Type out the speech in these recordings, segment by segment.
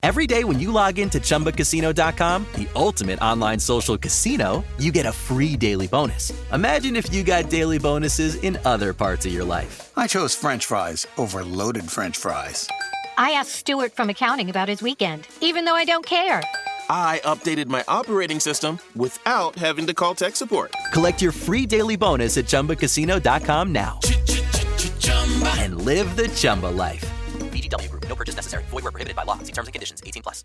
Every day when you log into ChumbaCasino.com, the ultimate online social casino, you get a free daily bonus. Imagine if you got daily bonuses in other parts of your life. I chose French fries over loaded French fries. I asked Stuart from accounting about his weekend, even though I don't care. I updated my operating system without having to call tech support. Collect your free daily bonus at ChumbaCasino.com now. And live the Chumba life. VGW Group. No purchase necessary. Void where prohibited by law. See terms and conditions. 18+.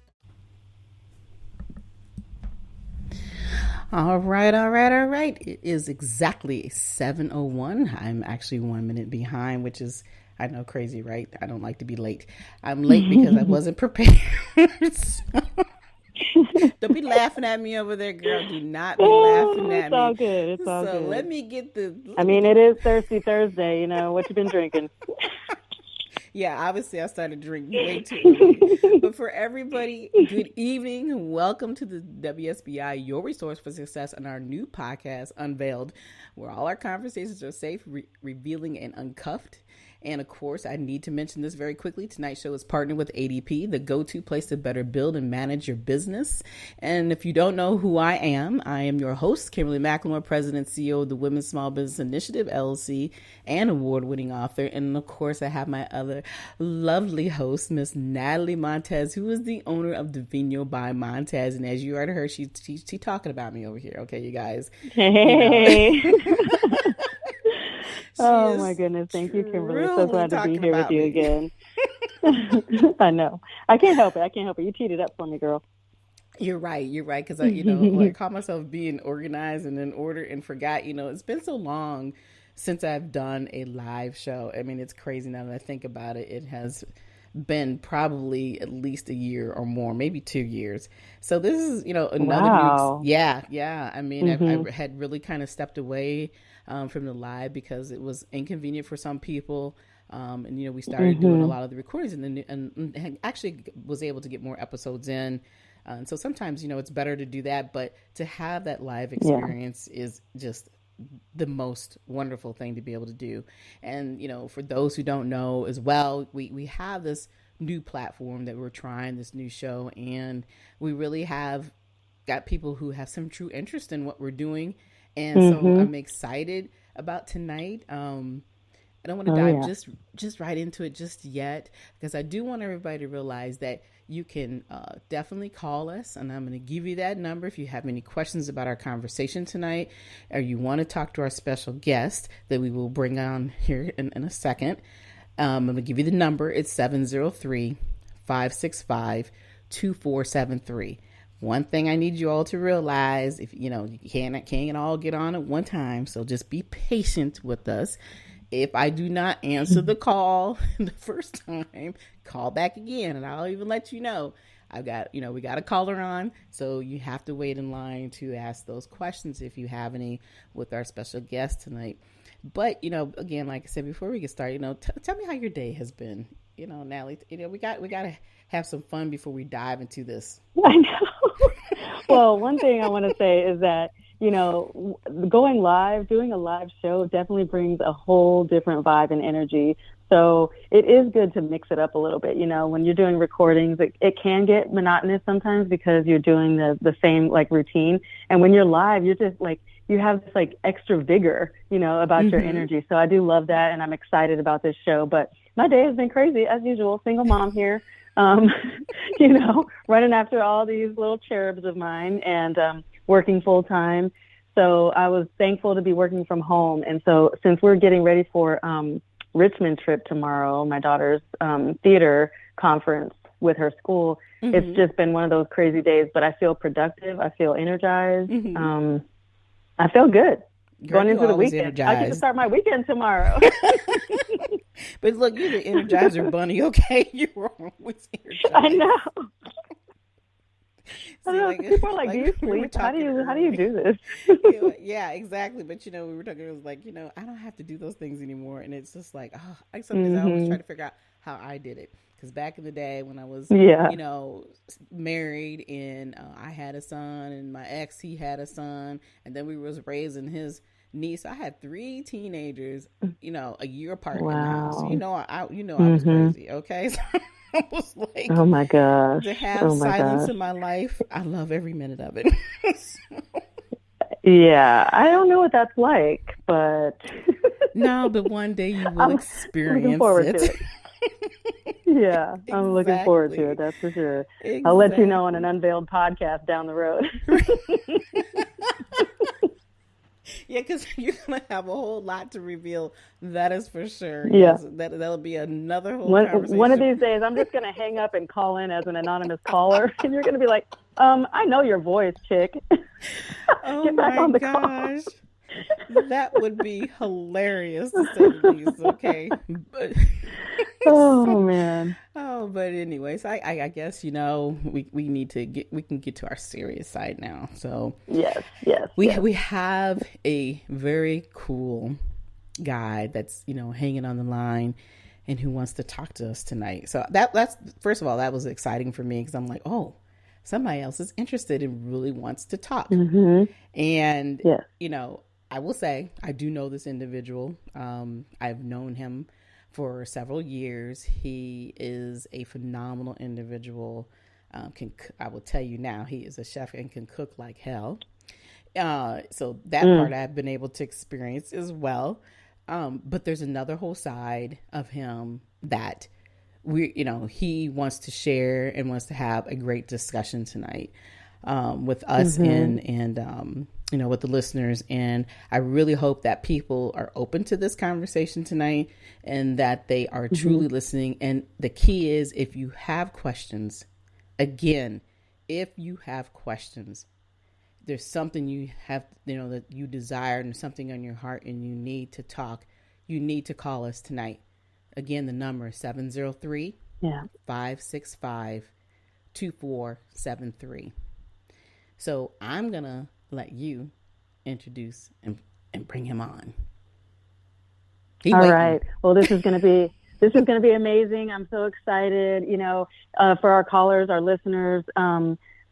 All right. It is exactly 7:01. I'm actually 1 minute behind, which is, I know, crazy, right? I don't like to be late. I'm late because I wasn't prepared. Don't be laughing at me over there, girl. Do not be laughing at me. It's all good. It's all good. So let me get the... it is Thirsty Thursday. You know, what you been drinking? Yeah, obviously I started drinking way too early. But for everybody, good evening. Welcome to the WSBI, your resource for success, and our new podcast, Unveiled, where all our conversations are safe, revealing, and uncuffed. And of course, I need to mention this very quickly. Tonight's show is partnered with ADP, the go-to place to better build and manage your business. And if you don't know who I am your host, Kimberly McLemore, President and CEO of the Women's Small Business Initiative, LLC, and award-winning author. And of course, I have my other lovely host, Miss Natalie Montez, who is the owner of dvinyobymontez. And as you already heard, she talking about me over here. Okay, you guys. Hey. You know. Oh my goodness. Thank you, Kimberly. So glad to be here with you again. I know. I can't help it. You teed it up for me, girl. You're right. Because I call myself being organized and in order and forgot, it's been so long since I've done a live show. I mean, it's crazy now that I think about it. It has been probably at least a year or more, maybe 2 years. So this is, another wow. Yeah. I mean, I had really kind of stepped away from the live because it was inconvenient for some people. And, we started doing a lot of the recordings and actually was able to get more episodes in. And so sometimes, it's better to do that. But to have that live experience is just the most wonderful thing to be able to do. And, for those who don't know as well, we have this new platform that we're trying, this new show, and we really have got people who have some true interest in what we're doing. And so I'm excited about tonight. I don't want to dive just right into it just yet, because I do want everybody to realize that you can definitely call us, and I'm going to give you that number if you have any questions about our conversation tonight, or you want to talk to our special guest that we will bring on here in a second. I'm going to give you the number. It's 703-565-2473. One thing I need you all to realize, if you can't all get on at one time, so just be patient with us. If I do not answer the call the first time, call back again, and I'll even let you know. I've got, we got a caller on, so you have to wait in line to ask those questions if you have any with our special guest tonight. But, again, like I said, before we get started, tell me how your day has been. Natalie, we got to have some fun before we dive into this. I know. Well, one thing I want to say is that, going live, doing a live show definitely brings a whole different vibe and energy. So it is good to mix it up a little bit. When you're doing recordings, it can get monotonous sometimes because you're doing the same routine. And when you're live, you're just you have this extra vigor, about your energy. So I do love that. And I'm excited about this show, but my day has been crazy as usual. Single mom here, running after all these little cherubs of mine and working full time. So I was thankful to be working from home. And so since we're getting ready for Richmond trip tomorrow, my daughter's theater conference with her school, it's just been one of those crazy days, but I feel productive. I feel energized. I feel good. Going into the weekend. Energized. I get to start my weekend tomorrow. But look, you're the Energizer Bunny, okay? You're always energized. I know. People are do you sleep? How do you do this? Yeah, exactly. But we were talking. It was I don't have to do those things anymore, and it's just sometimes I always try to figure out how I did it. Because back in the day when I was, married and I had a son, and my ex, he had a son, and then we was raising his niece. I had 3 teenagers, a year apart in the house. I was crazy. Okay. I was like, oh my gosh. To have silence in my life, I love every minute of it. Yeah, I don't know what that's like, but no, but one day you will experience looking forward it. to it. Yeah, Exactly. I'm looking forward to it. That's for sure. Exactly. I'll let you know on an Unveiled podcast down the road. Yeah, because you're gonna have a whole lot to reveal. That is for sure. Yeah, yes, that'll be another whole conversation. One of these days, I'm just gonna hang up and call in as an anonymous caller, and you're gonna be like, I know your voice, chick. Oh Get back my on the gosh, that would be hilarious to say the least. Okay, but oh man. Oh, but anyways, I guess we need to get to our serious side now. So yes. We have a very cool guy that's hanging on the line and who wants to talk to us tonight. So that's first of all, that was exciting for me because I'm like, oh, somebody else is interested and really wants to talk. Mm-hmm. And yes. I will say I do know this individual. I've known him for several years. He is a phenomenal individual. I will tell you now, he is a chef and can cook like hell. So that part I've been able to experience as well. But there's another whole side of him that he wants to share and wants to have a great discussion tonight with us and with the listeners. And I really hope that people are open to this conversation tonight and that they are truly listening. And the key is, if you have questions, again, there's something you have, that you desire and something on your heart and you need to talk, you need to call us tonight. Again, the number is 703-565-2473. So I'm going to let you introduce and bring him on. All right. Well, this is going to be amazing. I'm so excited, for our callers, our listeners,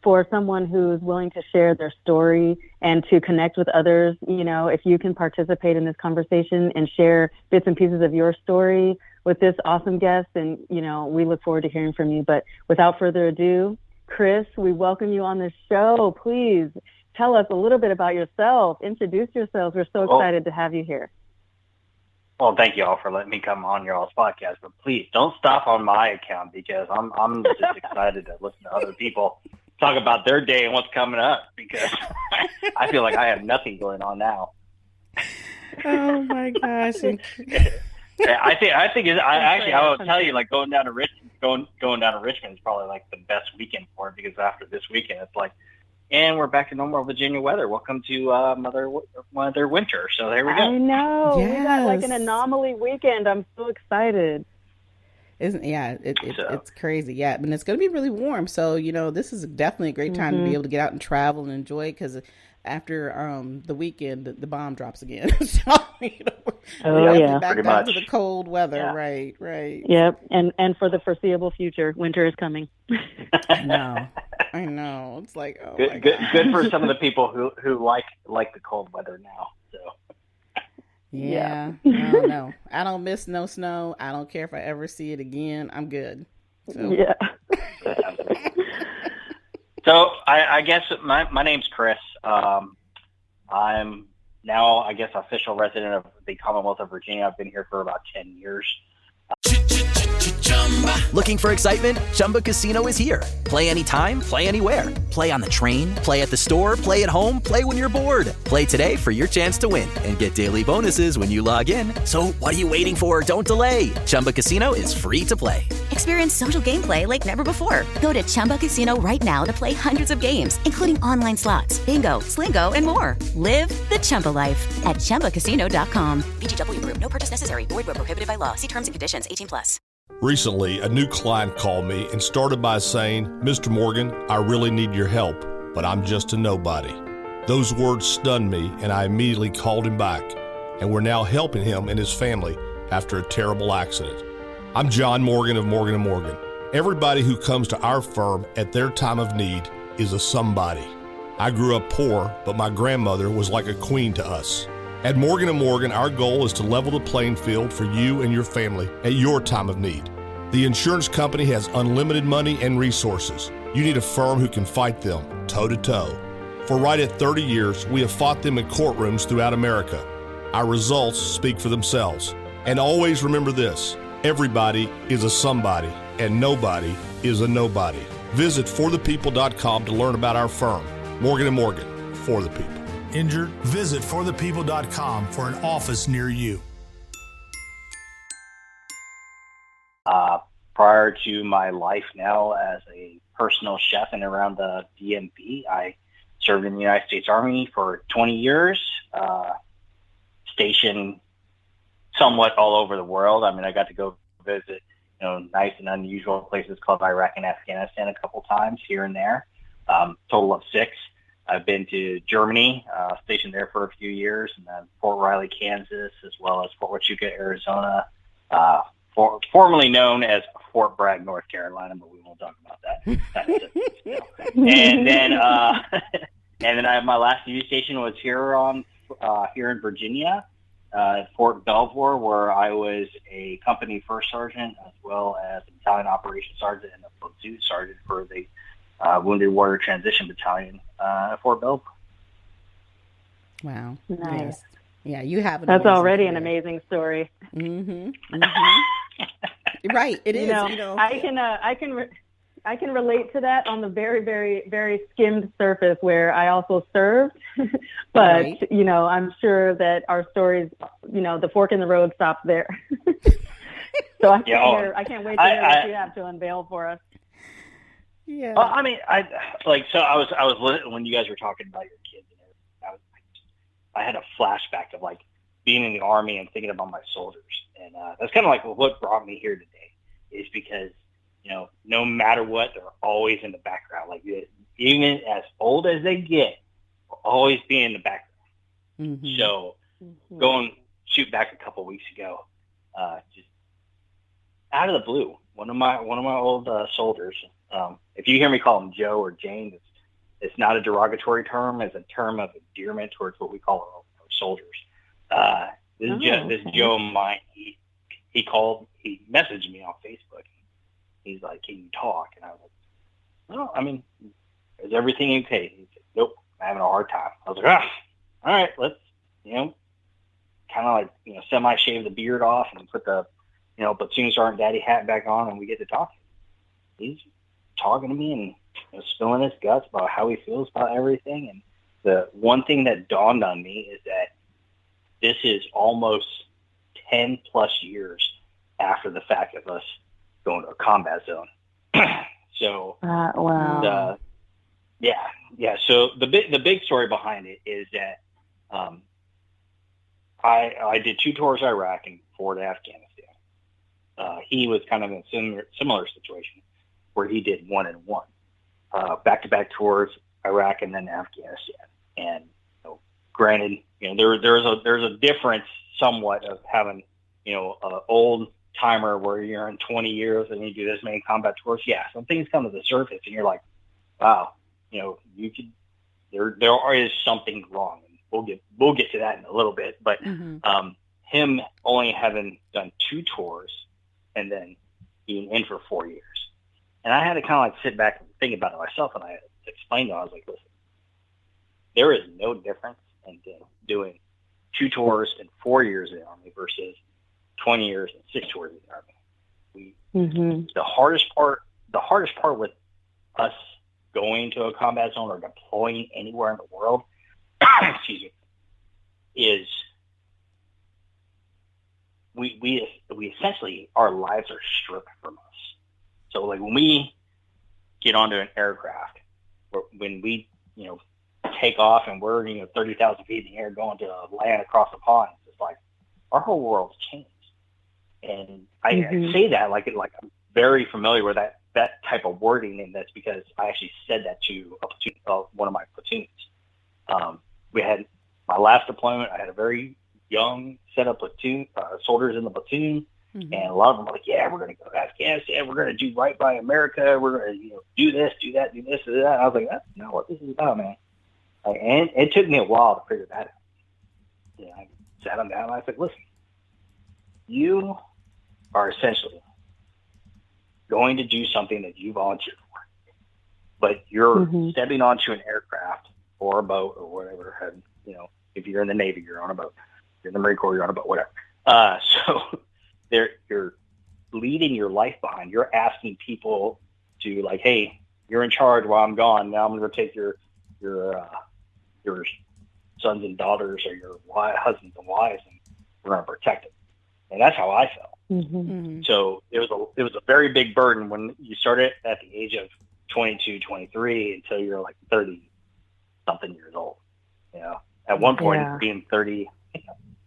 for someone who's willing to share their story and to connect with others. If you can participate in this conversation and share bits and pieces of your story with this awesome guest, and, we look forward to hearing from you. But without further ado, Chris, we welcome you on the show. Please tell us a little bit about yourself. Introduce yourselves. We're so excited to have you here. Well, thank you all for letting me come on your all's podcast, but please don't stop on my account because I'm just excited to listen to other people talk about their day and what's coming up, because I feel like I have nothing going on now. Oh my gosh. I will tell you, like, going down to Richmond is probably like the best weekend for it, because after this weekend, it's like, and we're back to normal Virginia weather. Welcome to Mother Winter. So there we go. I know. Yes. We got like an anomaly weekend. I'm so excited. It's crazy. Yeah, and it's going to be really warm. So, this is definitely a great time to be able to get out and travel and enjoy, because after the weekend, the bomb drops again. So, back pretty down much to the cold weather. Yeah. Right. Yep. And for the foreseeable future, winter is coming. I know. It's like, oh, good for some of the people who like the cold weather now. So. Yeah. No. I don't miss no snow. I don't care if I ever see it again. I'm good. So. Yeah. So I guess my name's Chris. I'm now, I guess, official resident of the Commonwealth of Virginia. I've been here for about 10 years. Looking for excitement? Chumba Casino is here. Play anytime, play anywhere. Play on the train, play at the store, play at home, play when you're bored. Play today for your chance to win and get daily bonuses when you log in. So what are you waiting for? Don't delay. Chumba Casino is free to play. Experience social gameplay like never before. Go to Chumba Casino right now to play hundreds of games, including online slots, bingo, Slingo, and more. Live the Chumba life at ChumbaCasino.com. VGW Group. No purchase necessary. Void where prohibited by law. See terms and conditions. 18+. Recently, a new client called me and started by saying, "Mr. Morgan, I really need your help, but I'm just a nobody." Those words stunned me, and I immediately called him back, and we're now helping him and his family after a terrible accident. I'm John Morgan of Morgan & Morgan. Everybody who comes to our firm at their time of need is a somebody. I grew up poor, but my grandmother was like a queen to us. At Morgan & Morgan, our goal is to level the playing field for you and your family at your time of need. The insurance company has unlimited money and resources. You need a firm who can fight them toe-to-toe. For right at 30 years, we have fought them in courtrooms throughout America. Our results speak for themselves. And always remember this, everybody is a somebody, and nobody is a nobody. Visit forthepeople.com to learn about our firm, Morgan & Morgan, for the people. Injured? Visit forthepeople.com for an office near you. Prior to my life now as a personal chef and around the DMV, I served in the United States Army for 20 years, stationed somewhat all over the world. I mean, I got to go visit, nice and unusual places called Iraq and Afghanistan a couple times here and there, total of 6. I've been to Germany, stationed there for a few years, and then Fort Riley, Kansas, as well as Fort Huachuca, Arizona, formerly known as Fort Bragg, North Carolina, but we won't talk about that. And then, my last duty station was here in Virginia, at Fort Belvoir, where I was a company first sergeant, as well as a battalion operations sergeant and a platoon sergeant for the Wounded Warrior Transition Battalion at Fort Belvoir. Wow, nice. Yes. Yeah, you have. That's already an amazing story. Mm-hmm. Right, it is. I can relate to that on the very, very, very skimmed surface where I also served, but right. I'm sure that our stories, the fork in the road stops there. So I can't wait to hear what you have to unveil for us. Yeah. I was when you guys were talking about your kids, I had a flashback of being in the Army and thinking about my soldiers. And that's kind of what brought me here today, is because, no matter what, they're always in the background. Even as old as they get, will always be in the background. Mm-hmm. So shoot back a couple weeks ago, just out of the blue, one of my old soldiers, if you hear me call him Joe or Jane, it's not a derogatory term. It's a term of endearment towards what we call our soldiers. This Joe of mine, he messaged me on Facebook. He's like, "Can you talk?" And I was like, "Well, I mean, is everything okay?" He said, "Nope, I'm having a hard time." I was like, all right, let's, kind of semi-shave the beard off and put the, platoon sergeant daddy hat back on, and we get to talk. He's talking to me and spilling his guts about how he feels about everything. And the one thing that dawned on me is that this is almost 10 plus years after the fact of us going to a combat zone. So, wow. So the big story behind it is that I did 2 tours of Iraq and 4 to Afghanistan. He was kind of in a similar situation where he did 1 and 1, back-to-back tours, Iraq and then Afghanistan. And granted, there's a difference somewhat of having an old timer where you're in 20 years and you do this many combat tours. Yeah, some things come to the surface and you're like, wow, you could. There is something wrong. And we'll get to that in a little bit. But him only having done 2 tours and then being in for 4 years, and I had to kind of sit back and think about it myself, and I explained to him, I was like, listen, there is no difference in doing 2 tours and 4 years in the Army versus 20 years and 6 tours in the Army. The hardest part with us going to a combat zone or deploying anywhere in the world, excuse me, is we essentially, our lives are stripped from us. So when we get onto an aircraft, when we take off and we're 30,000 feet in the air going to land across the pond, it's like our whole world's changed. And I say that like I'm very familiar with that type of wording, and that's because I actually said that to a platoon, one of my platoons. We had my last deployment. I had a very young set of platoon soldiers in the platoon, and a lot of them were like, "Yeah, we're going to go to Afghanistan. We're going to do right by America. We're going to do this, do that, do this, do that." And I was like, "That's not what this is about, man." And it took me a while to figure that out. I sat them down and I said, "Listen, you are essentially going to do something that you volunteered for, but you're stepping onto an aircraft or a boat or whatever. And, you know, if you're in the Navy, you're on a boat. If you're in the Marine Corps, you're on a boat, whatever. So you're leaving your life behind. You're asking people to, like, hey, you're in charge while I'm gone. Now I'm going to take your sons and daughters or your husbands and wives, and we're going to protect them. And that's how I felt. So it was a very big burden when you started at the age of 22, 23 until you're like 30 something years old. You know, at one point being 30, at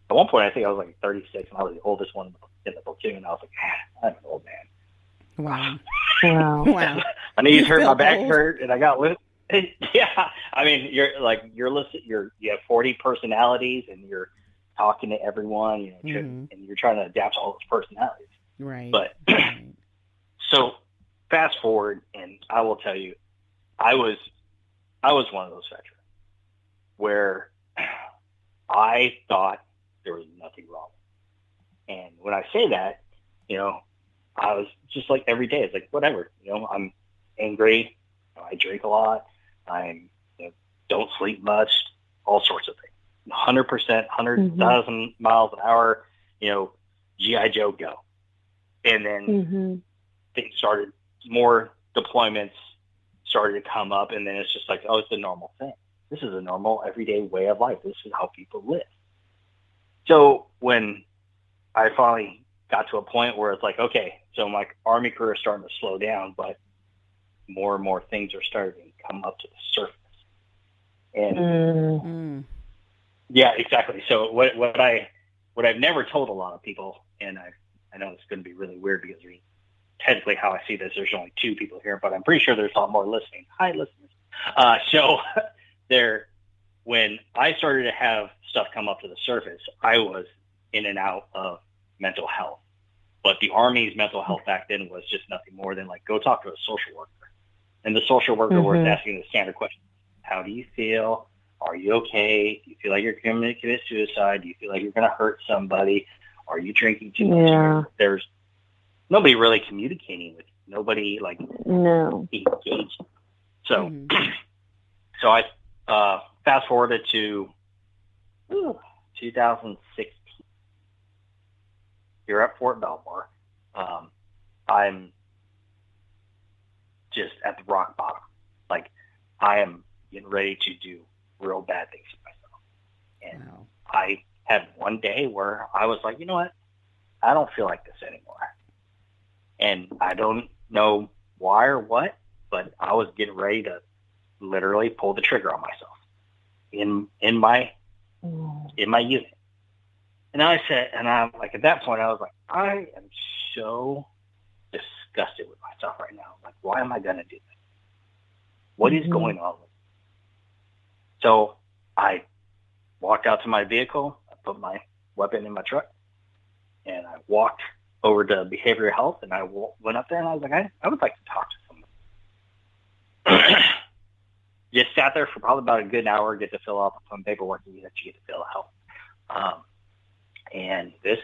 one point I think I was like 36 and I was the oldest one in the platoon. And I was like, I'm an old man. Wow. My knees hurt, my back hurt, and I got lit. Yeah, I mean, you have 40 personalities, and you're talking to everyone, you know, and you're trying to adapt to all those personalities. Right. But so fast forward, and I will tell you, I was one of those veterans where I thought there was nothing wrong. And when I say that, you know, I was just like every day. It's like, whatever, you know, I'm angry. I drink a lot. I don't sleep much, all sorts of things. 100%, 100,000 miles an hour, you know, G.I. Joe go. And then things started, more deployments started to come up. And then it's just like, oh, it's a normal thing. This is a normal everyday way of life. This is how people live. So when I finally got to a point where it's like, okay, so my Army career is starting to slow down, but more and more things are starting to come up to the surface. And yeah, exactly. So what I've never told a lot of people, and I know it's going to be really weird because technically how I see this, there's only 2 people here, but I'm pretty sure there's a lot more listening. Hi, listeners. So when I started to have stuff come up to the surface, I was in and out of mental health. But the Army's mental health back then was just nothing more than like, go talk to a social worker. And the social worker was asking the standard question: how do you feel? Are you okay? Do you feel like you're going to commit suicide? Do you feel like you're going to hurt somebody? Are you drinking too much? Yeah. There's nobody really communicating with you. Nobody like engaged. So, so I fast forwarded to 2016. You're at Fort Belmore. I'm just at the rock bottom. Like, I am getting ready to do real bad things to myself. And I had one day where I was like, you know what? I don't feel like this anymore. And I don't know why or what, but I was getting ready to literally pull the trigger on myself in my unit. And I said, and I'm like, at that point, I was like, I am so disgusted with myself right now. Like, why am I going to do this? What is going on with me? So I walked out to my vehicle. I put my weapon in my truck, and I walked over to behavioral health, and I went up there, and I was like, I would like to talk to someone. Just sat there for probably about a good hour, get to fill out some paperwork that you get to fill out. And this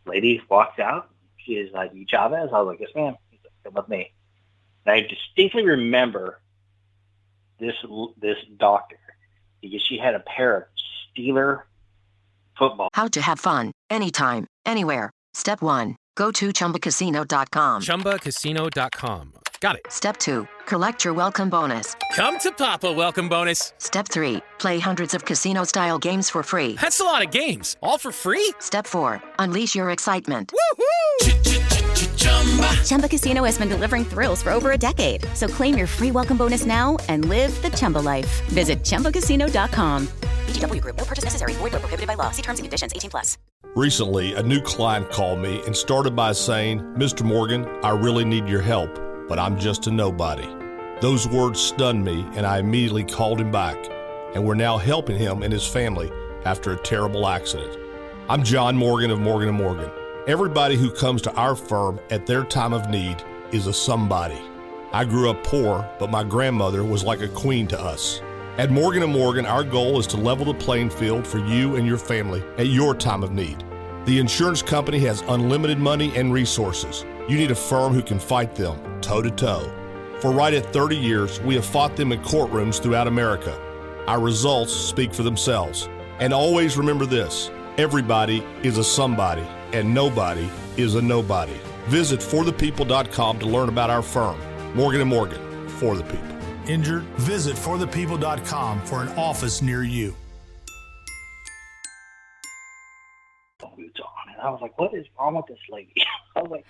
lady walks out. She is like, you Chavez? I was like, yes, ma'am. She's like, come with me. And I distinctly remember this doctor because she had a pair of Steeler football. How to have fun anytime, anywhere. Step 1. Go to chumbacasino.com. chumbacasino.com. Got it. Step 2. Collect your welcome bonus. Come to Papa welcome bonus. Step 3. Play hundreds of casino-style games for free. That's a lot of games. All for free? Step 4. Unleash your excitement. Woohoo! Chumba Casino has been delivering thrills for over a decade. So claim your free welcome bonus now and live the Chumba life. Visit chumbacasino.com. VGW Group. No purchase necessary. Void where prohibited by law. See terms and conditions. 18+. Recently, a new client called me and started by saying, Mr. Morgan, I really need your help, but I'm just a nobody. Those words stunned me, and I immediately called him back, and we're now helping him and his family after a terrible accident. I'm John Morgan of Morgan & Morgan. Everybody who comes to our firm at their time of need is a somebody. I grew up poor, but my grandmother was like a queen to us. At Morgan & Morgan, our goal is to level the playing field for you and your family at your time of need. The insurance company has unlimited money and resources. You need a firm who can fight them toe-to-toe. For right at 30 years, we have fought them in courtrooms throughout America. Our results speak for themselves. And always remember this, everybody is a somebody, and nobody is a nobody. Visit forthepeople.com to learn about our firm, Morgan & Morgan, for the people. Injured? Visit forthepeople.com for an office near you. I was like, what is wrong with this lady? I was like,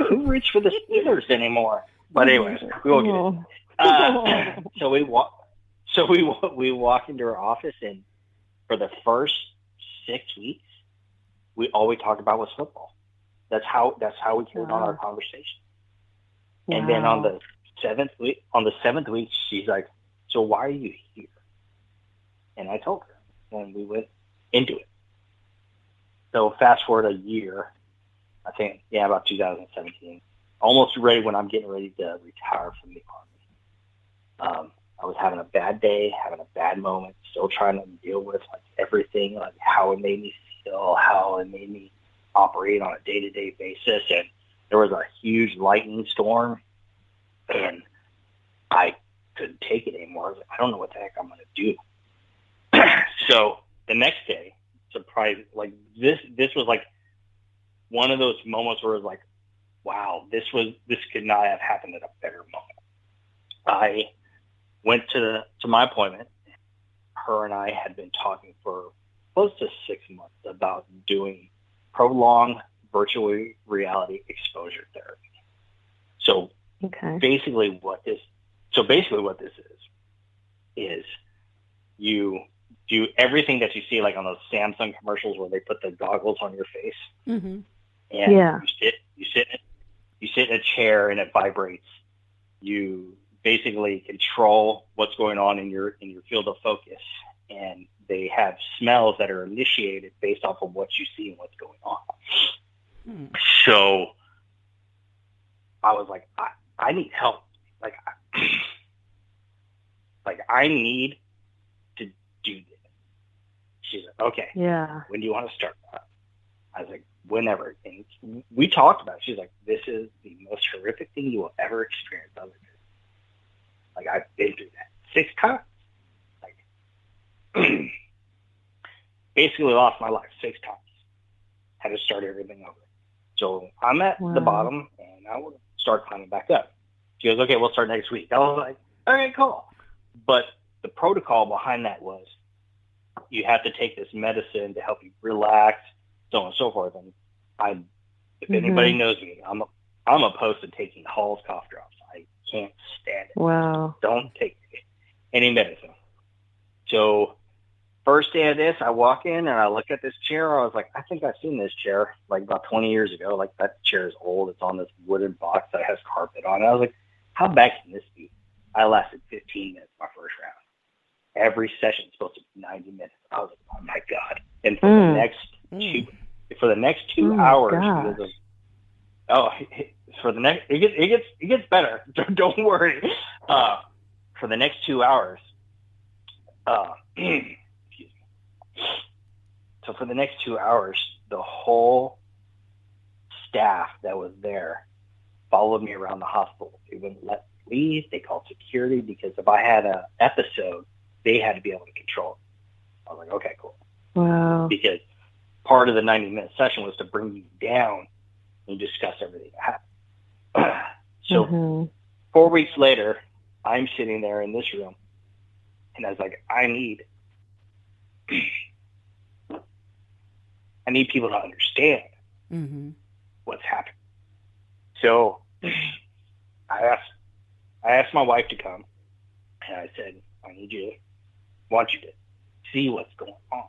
who roots for the Steelers anymore? But anyways, we won't get it. So we walk into her office, and for the first 6 weeks, all we talked about was football. That's how we carried on our conversation. Wow. And then on the seventh week, she's like, so why are you here? And I told her, and we went into it. So fast forward a year, I think, about 2017, almost ready when I'm getting ready to retire from the Army. I was having a bad day, having a bad moment, still trying to deal with like everything, like how it made me feel, how it made me operate on a day-to-day basis. And there was a huge lightning storm, and I couldn't take it anymore. I was like, I don't know what the heck I'm going to do. So the next day, surprise, like this was like one of those moments where it was like, wow, this could not have happened at a better moment. I went to my appointment. Her and I had been talking for close to 6 months about doing prolonged virtual reality exposure therapy. So basically what this is you do everything that you see like on those Samsung commercials where they put the goggles on your face. Mm-hmm. And you sit in a chair and it vibrates. You basically control what's going on in your field of focus, and they have smells that are initiated based off of what you see and what's going on. So I was like, I need help. I need to do this. She's like, okay. Yeah. When do you want to start? I was like, whenever. And we talked about it. She's like, this is the most horrific thing you will ever experience. I was like, I've been through that 6 times. Basically lost my life 6 times. Had to start everything over. So I'm at the bottom, and I will start climbing back up. She goes, okay, we'll start next week. I was like, all right, cool. But the protocol behind that was you have to take this medicine to help you relax, so on and so forth. And if anybody knows me, I'm opposed to taking Hall's cough drops. I can't stand it. Wow. Don't take any medicine. So first day of this, I walk in and I look at this chair. I was like, I think I've seen this chair like about 20 years ago. Like that chair is old. It's on this wooden box that has carpet on it. I was like, how bad can this be? I lasted 15 minutes my first round. Every session is supposed to be 90 minutes. I was like, oh my God. And for the next 2 hours, it gets better. Don't worry. For the next 2 hours, excuse me. So for the next 2 hours, the whole staff that was there followed me around the hospital. They wouldn't let me leave. They called security because if I had an episode, they had to be able to control it. I was like, okay, cool. Wow. Because part of the 90-minute session was to bring you down and discuss everything that happened. So 4 weeks later, I'm sitting there in this room, and I was like, I need people to understand what's happening. So I asked my wife to come, and I said, want you to see what's going on.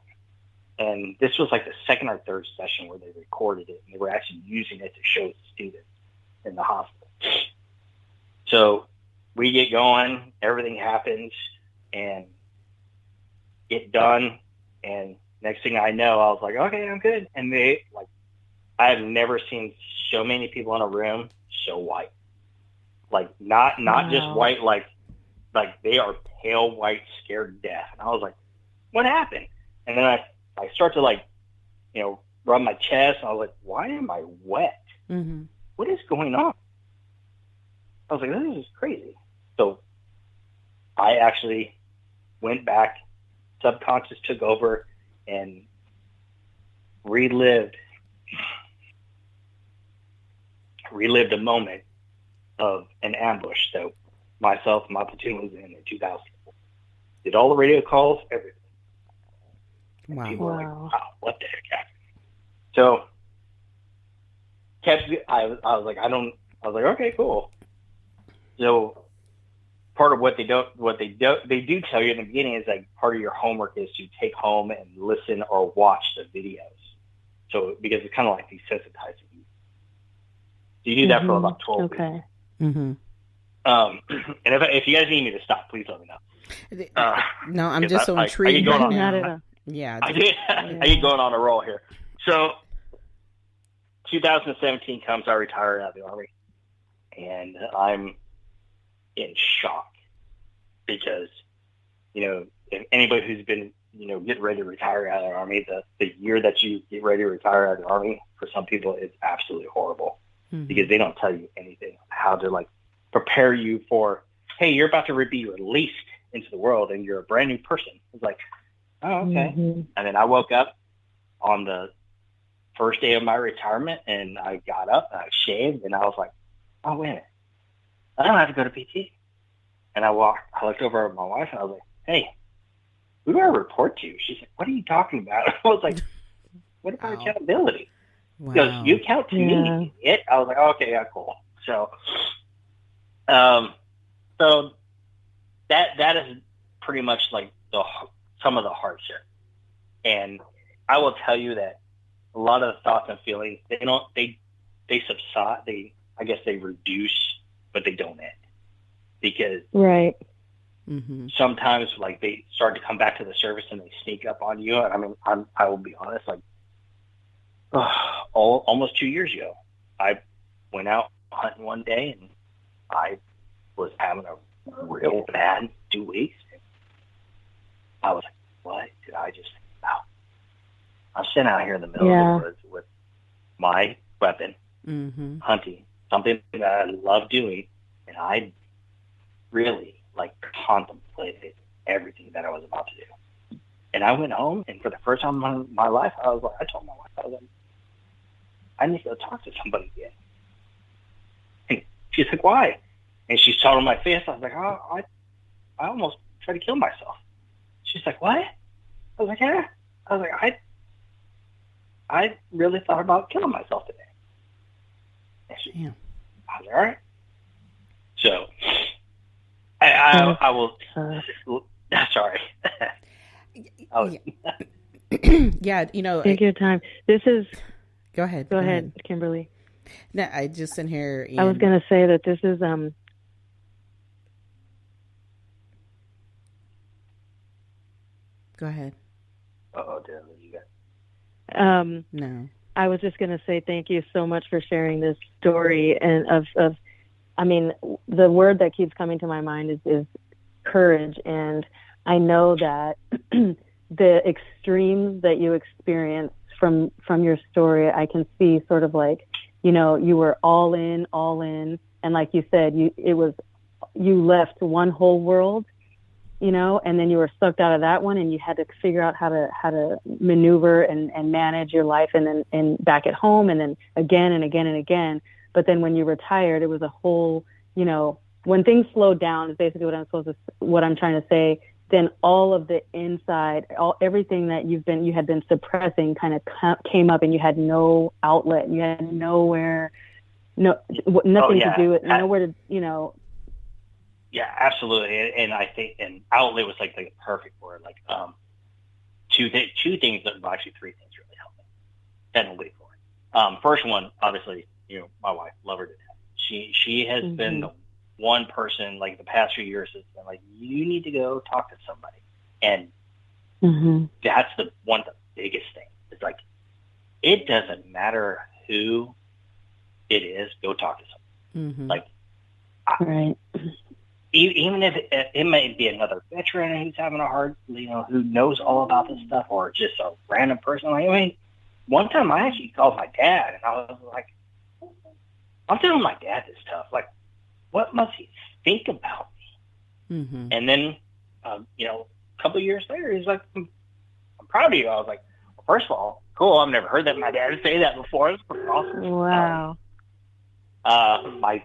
And this was like the second or third session where they recorded it, and they were actually using it to show the students in the hospital. So we get going, everything happens, and get done, and next thing I know, I was like, okay, I'm good. And I have never seen so many people in a room so white. Like not just white, like they are pale white, scared to death. And I was like, what happened? And then I start to rub my chest, and I was like, why am I wet? what is going on? I was like, this is crazy. So I actually went back, subconscious took over, and relived a moment of an ambush that myself and my platoon was in 2000. Did all the radio calls, everything. And people were like, wow, what the heck happened? So I was like, okay, cool. So part of what they do tell you in the beginning is like part of your homework is to take home and listen or watch the videos. So because it's kind of like desensitizing you. So you do that for about 12 weeks. Okay. Mm-hmm. And if you guys need me to stop, please let me know. No, I'm just so intrigued. I get going on a roll here. So 2017 comes, I retire out of the Army, and I'm in shock because, if anybody who's been, getting ready to retire out of the Army, the year that you get ready to retire out of the Army, for some people, it's absolutely horrible because they don't tell you anything how to like prepare you for, hey, you're about to be released into the world and you're a brand new person. It's like, oh, okay. And then I woke up on the first day of my retirement and I got up and I shaved and I was like, oh, wait a minute. I don't have to go to PT. And I looked over at my wife and I was like, hey, who do I report to? She's like, what are you talking about? I was like, what about accountability? Wow. She goes, you account to me. I was like, oh, okay, yeah, cool. So, so that is pretty much like some of the hardship. And I will tell you that a lot of the thoughts and feelings, they subside. I guess they reduce, but they don't end because sometimes like they start to come back to the surface and they sneak up on you. And I mean, I will be honest, like almost 2 years ago, I went out hunting one day and I was having a real bad 2 weeks. I was like, what did I just think about? I'm sitting out here in the middle of the woods with my weapon, hunting, something that I love doing, and I really like contemplated everything that I was about to do. And I went home, and for the first time in my life, I told my wife, I was like, I need to go talk to somebody again. And she's like, why? And she saw it on my face. I was like, oh, I almost tried to kill myself. She's like, what? I was like, yeah. I was like, I really thought about killing myself today. And she, I was like, all right. So I will. Sorry. Yeah, take your time. This is. Go ahead. Go ahead, Kimberly. No, I just sit here. And... I was going to say that this is Go ahead. Oh, damn, you got. No. I was just going to say thank you so much for sharing this story and I mean, the word that keeps coming to my mind is courage, and I know that the extremes that you experienced from your story, I can see sort of like, you were all in, and like you said, you left one whole world, and then you were sucked out of that one, and you had to figure out how to maneuver and manage your life, and then back at home, and then again and again and again. But then when you retired, it was a whole, when things slowed down is basically what I'm trying to say. Then all of the inside, everything that you had been suppressing kind of came up, and you had no outlet. You had nowhere, nothing to do with, nowhere to, Yeah, absolutely. And I think, and outlet was like the perfect word. Like, two things, actually three things really helped me. And I'll wait for it. First one, obviously, my wife, love her to death. She has been the one person, like the past few years, has been like, you need to go talk to somebody. And that's the biggest thing. It's like, it doesn't matter who it is, go talk to somebody. Like, right. Even if it may be another veteran who's having a hard, who knows all about this stuff, or just a random person. Like, one time I actually called my dad, and I was like, I'm telling my dad this stuff. Like, what must he think about me? Mm-hmm. And then, a couple of years later, he's like, I'm proud of you. I was like, well, first of all, cool. I've never heard that my dad say that before. It's pretty awesome. Wow. My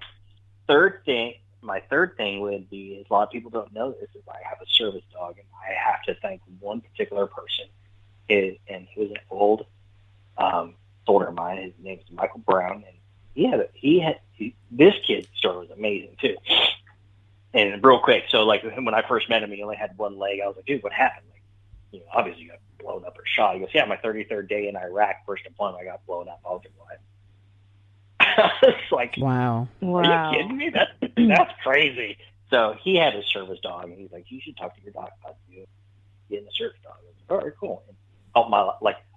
third thing would be, is a lot of people don't know this, is I have a service dog, and I have to thank one particular person. And he was an old soldier of mine. His name is Michael Brown, and this kid's story was amazing too. And real quick, so like when I first met him, he only had one leg. I was like, dude, what happened? Like, obviously you got blown up or shot. He goes, yeah, my 33rd day in Iraq, first deployment, I got blown up. I was like, what? It's like, wow. Are you kidding me? That's crazy. So he had a service dog, and he's like, you should talk to your dog about you getting a service dog. I was like, all right, cool. And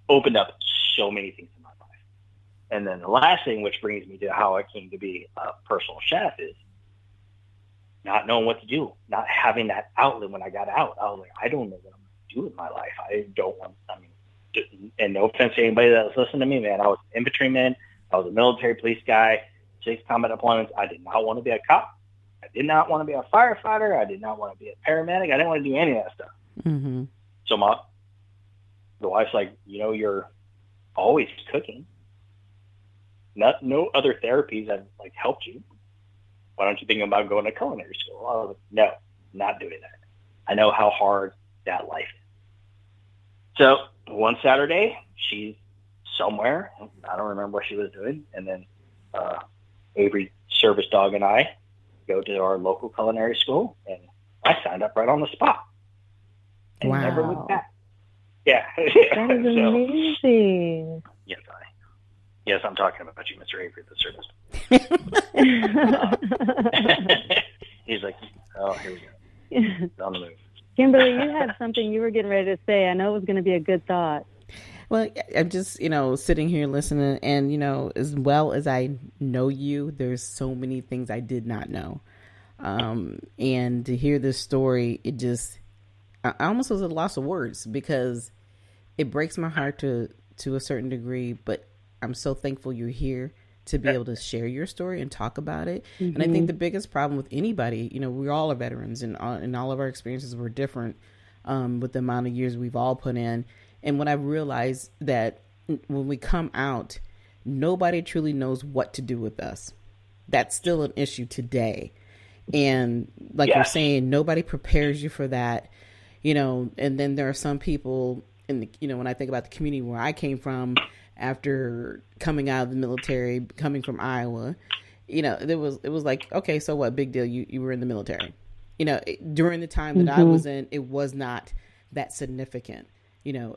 opened up so many things in my life. And then the last thing, which brings me to how I came to be a personal chef, is not knowing what to do, not having that outlet when I got out. I was like, I don't know what I'm going to do with my life. And no offense to anybody that was listening to me, man, I was an infantryman. I was a military police guy, 6 combat deployments. I did not want to be a cop. I did not want to be a firefighter. I did not want to be a paramedic. I didn't want to do any of that stuff. Mm-hmm. So the wife's like, you're always cooking. No other therapies have helped you. Why don't you think about going to culinary school? I was like, no, not doing that. I know how hard that life is. So one Saturday, she's somewhere. I don't remember what she was doing. And then Avery, service dog, and I go to our local culinary school, and I signed up right on the spot. And never looked back. Yeah. That is amazing. Yes, I'm talking about you, Mr. Avery, the service. He's like, oh, here we go. It's on the move. Kimberly, you had something you were getting ready to say. I know it was going to be a good thought. Well, I'm just, sitting here listening, and, as well as I know you, there's so many things I did not know. And to hear this story, I almost was at a loss of words, because it breaks my heart to a certain degree, but I'm so thankful you're here to be able to share your story and talk about it. Mm-hmm. And I think the biggest problem with anybody, we all are veterans, and all of our experiences were different with the amount of years we've all put in. And when I realized that when we come out, nobody truly knows what to do with us. That's still an issue today. And like you're saying, nobody prepares you for that, and then there are some people in the, when I think about the community where I came from after coming out of the military, coming from Iowa, it was like, okay, so what, big deal. You were in the military, during the time that I was in, it was not that significant.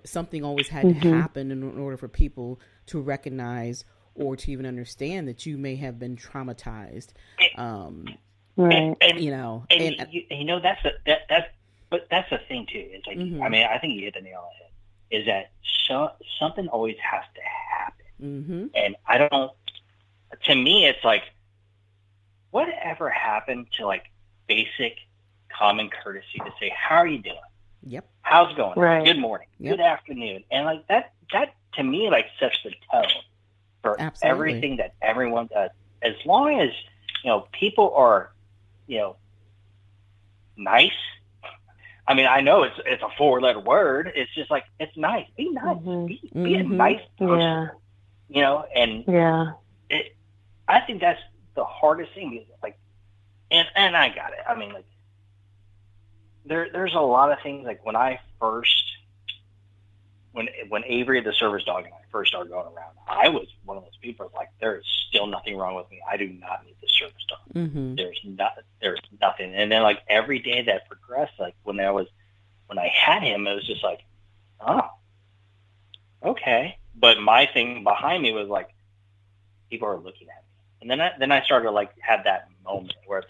Something always had to happen in order for people to recognize or to even understand that you may have been traumatized. Right. That's the thing too. It's like, I mean, I think you hit the nail on the head. Is that something always has to happen, and to me, it's like, whatever happened to basic common courtesy to say, how are you doing? Yep. How's it going? Right. Good morning. Yep. Good afternoon. And that to me sets the tone for everything that everyone does. As long as people are nice. I mean, I know it's a 4-letter word. It's just it's nice. Be nice. Be a nice person. Yeah. I think that's the hardest thing. And I got it. I mean, there's a lot of things when Avery, the service dog, and I first started going around, I was one of those people there is still nothing wrong with me. I do not need the service dog. There's nothing. And then every day that progressed, when I had him, it was just oh, okay. But my thing behind me was people are looking at me. And then I started to have that moment where it's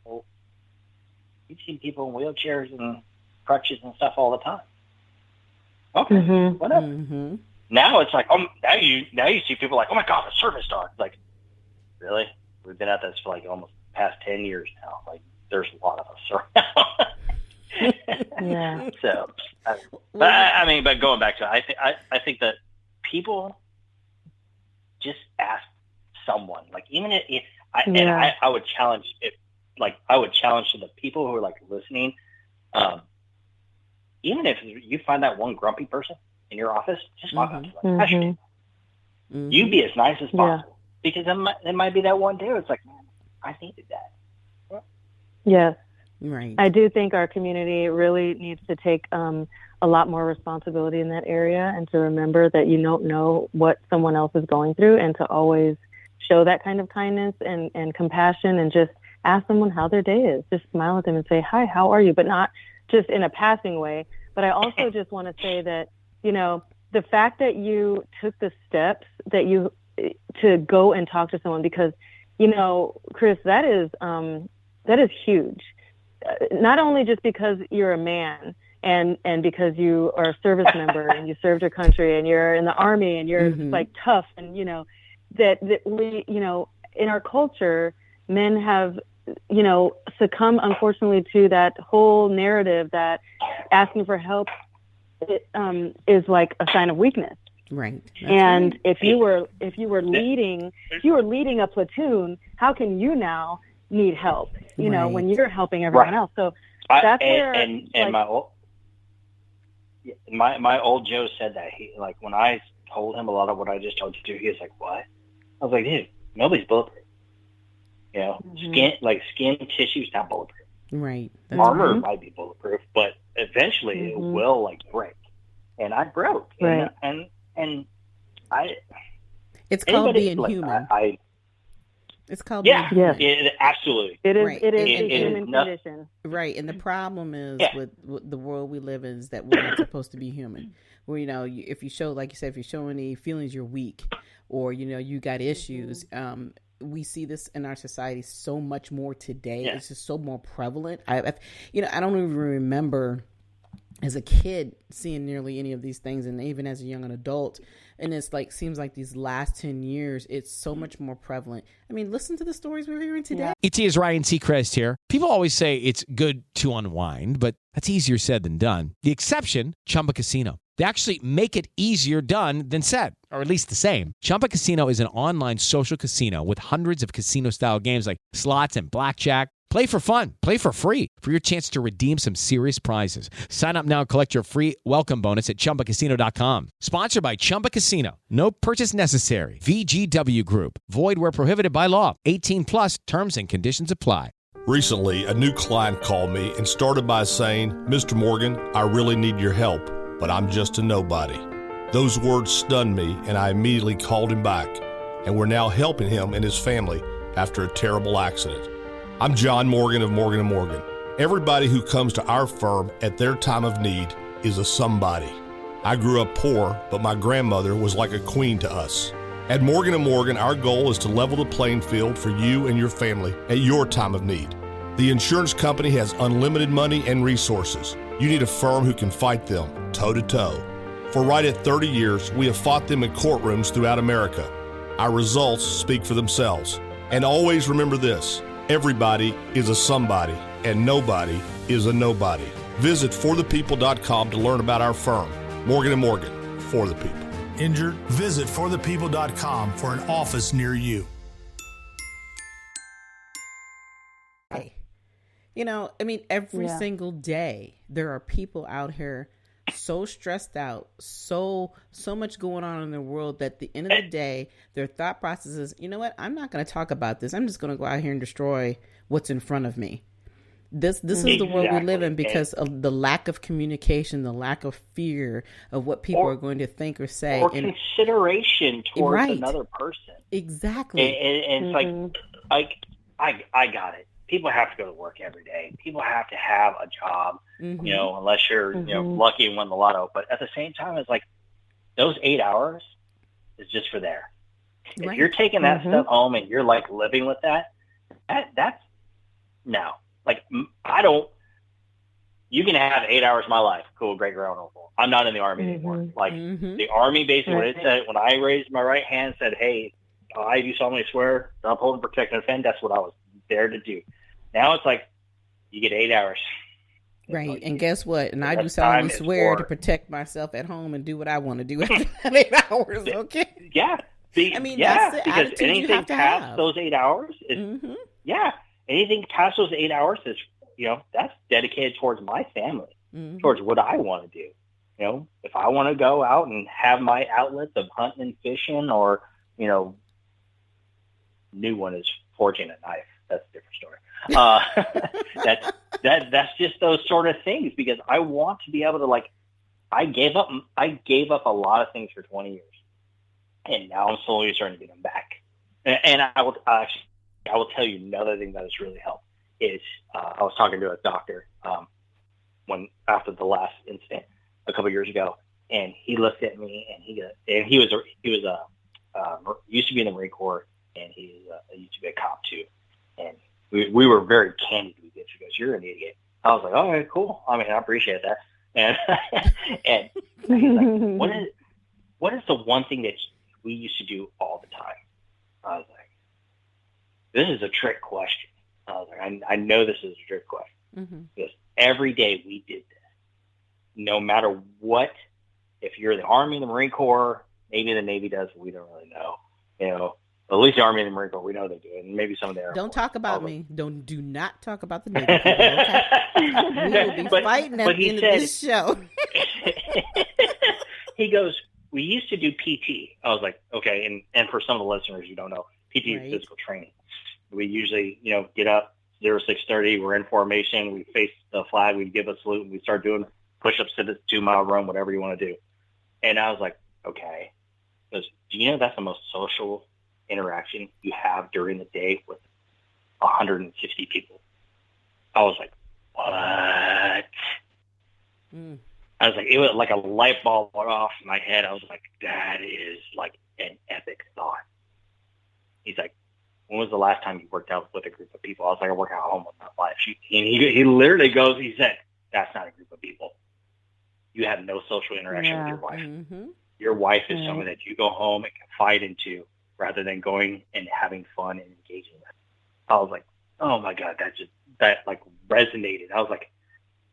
well, you've seen people in wheelchairs and crutches and stuff all the time. Okay, whatever. Now it's now you see people oh my God, a service dog. Really? We've been at this for almost past 10 years now. There's a lot of us around. Yeah. So, but going back to it, I think that people just ask someone. Like even if I would challenge it. Like I would challenge to the people who are like listening. Even if you find that one grumpy person in your office, just walk up to them. Mm-hmm. You be as nice as possible because it might be that one day where it's like, man, I needed that. Yes. Right. I do think our community really needs to take a lot more responsibility in that area, and to remember that you don't know what someone else is going through, and to always show that kind of kindness and compassion, and just ask someone how their day is. Just smile at them and say, hi, how are you? But not just in a passing way. But I also just want to say that, you know, the fact that you took the steps to go and talk to someone, because, you know, Chris, that is huge. Not only just because you're a man and because you are a service member and you served your country and you're in the Army and you're like tough, and, you know, that we, you know, in our culture, men have, you know, succumbed, unfortunately, to that whole narrative that asking for help is like a sign of weakness. Right. And right. if you were leading a platoon, how can you now need help? You know, when you're helping everyone else. So that's where my old Joe said that he, like, when I told him a lot of what I just told you to do, he was like, "What?" I was like, "Dude, nobody's bulletproof. You know, skin tissue's not bulletproof. Right. Armor might be bulletproof, but eventually it will like break." And I broke. Right. And I. It's called being human. It's called being human. It, absolutely. It is. Right. It is a human condition. Right. And the problem is with the world we live in is that we're not supposed to be human. Where, you know, if you show, like you said, if you show any feelings, you're weak, or, you know, you got issues. We see this in our society so much more today. Yeah. It's just so more prevalent. I don't even remember as a kid seeing nearly any of these things, and even as a young adult. And it's like, seems like these last 10 years, it's so much more prevalent. I mean, listen to the stories we're hearing today. ET is Ryan Seacrest here. People always say it's good to unwind, but that's easier said than done. The exception, Chumba Casino. They actually make it easier done than said, or at least the same. Chumba Casino is an online social casino with hundreds of casino-style games like slots and blackjack. Play for fun. Play for free for your chance to redeem some serious prizes. Sign up now and collect your free welcome bonus at ChumbaCasino.com. Sponsored by Chumba Casino. No purchase necessary. VGW Group. Void where prohibited by law. 18 plus terms and conditions apply. Recently, a new client called me and started by saying, "Mr. Morgan, I really need your help, but I'm just a nobody." Those words stunned me, and I immediately called him back. And we're now helping him and his family after a terrible accident. I'm John Morgan of Morgan & Morgan. Everybody who comes to our firm at their time of need is a somebody. I grew up poor, but my grandmother was like a queen to us. At Morgan & Morgan, our goal is to level the playing field for you and your family at your time of need. The insurance company has unlimited money and resources. You need a firm who can fight them toe-to-toe. For right at 30 years, we have fought them in courtrooms throughout America. Our results speak for themselves. And always remember this. Everybody is a somebody, and nobody is a nobody. Visit forthepeople.com to learn about our firm, Morgan & Morgan, for the people. Injured? Visit forthepeople.com for an office near you. You know, I mean, every single day there are people out here so stressed out, so much going on in the world that at the end of the day, their thought process is, you know what, I'm not going to talk about this. I'm just going to go out here and destroy what's in front of me. This is the world we live in because of the lack of communication, the lack of fear of what people are going to think or say. Or consideration towards another person. Exactly. And it's like, I got it. People have to go to work every day. People have to have a job, you know, unless you're you know, lucky and win the lotto. But at the same time, it's like those 8 hours is just for there. If you're taking that stuff home and you're like living with that's no. Like, I don't. You can have 8 hours of my life. Cool, great, ground. I'm not in the Army anymore. Like the Army, basically, when it said, when I raised my right hand, said, "Hey, I do solemnly swear to uphold and protect and defend." That's what I was there to do. Now it's like you get 8 hours. Right. Like, and guess what? And I do solemnly swear to protect myself at home and do what I want to do after that 8 hours. Okay. Yeah. I mean, yeah, that's the because attitude you anything have to past have. those 8 hours is, anything past those 8 hours is, that's dedicated towards my family, towards what I want to do. If I want to go out and have my outlets of hunting and fishing, or, new one is forging a knife. That's a different story. That's just those sort of things, because I want to be able to, I gave up a lot of things for 20 years, and now I'm slowly starting to get them back. And I will tell you another thing that has really helped is, I was talking to a doctor, after the last incident a couple of years ago, and he looked at me and he was used to be in the Marine Corps, and he used to be a cop too. And we were very candid with each other. He goes, "You're an idiot." I was like, "All right, cool. I mean, I appreciate that." And and he's like, what is the one thing that we used to do all the time? I was like, "This is a trick question." I was like, I know this is a trick question, because every day we did this. No matter what, if you're the Army, the Marine Corps, maybe the Navy does, we don't really know. At least the Army and the Marine Corps, we know they do it, and maybe some of the Air Force. Don't talk about me. Do not talk about the Navy people, okay? We will be fighting at the end of this show. He goes, "We used to do PT." I was like, okay, and for some of the listeners who don't know, PT is physical training. We usually, get up 06:30, we're in formation, we face the flag, we give a salute, and we start doing push-ups to the 2-mile run, whatever you want to do. And I was like, okay. Because do you know that's the most social interaction you have during the day with 160 people? I was like, what? I was like, it was like a light bulb went off in my head. I was like, that is like an epic thought. He's like, when was the last time you worked out with a group of people? I was like, I work out at home with my wife. And he literally goes, he said, that's not a group of people. You have no social interaction with your wife. Your wife is someone that you go home and confide into, rather than going and having fun and engaging with. I was like, oh my God, that resonated. I was like,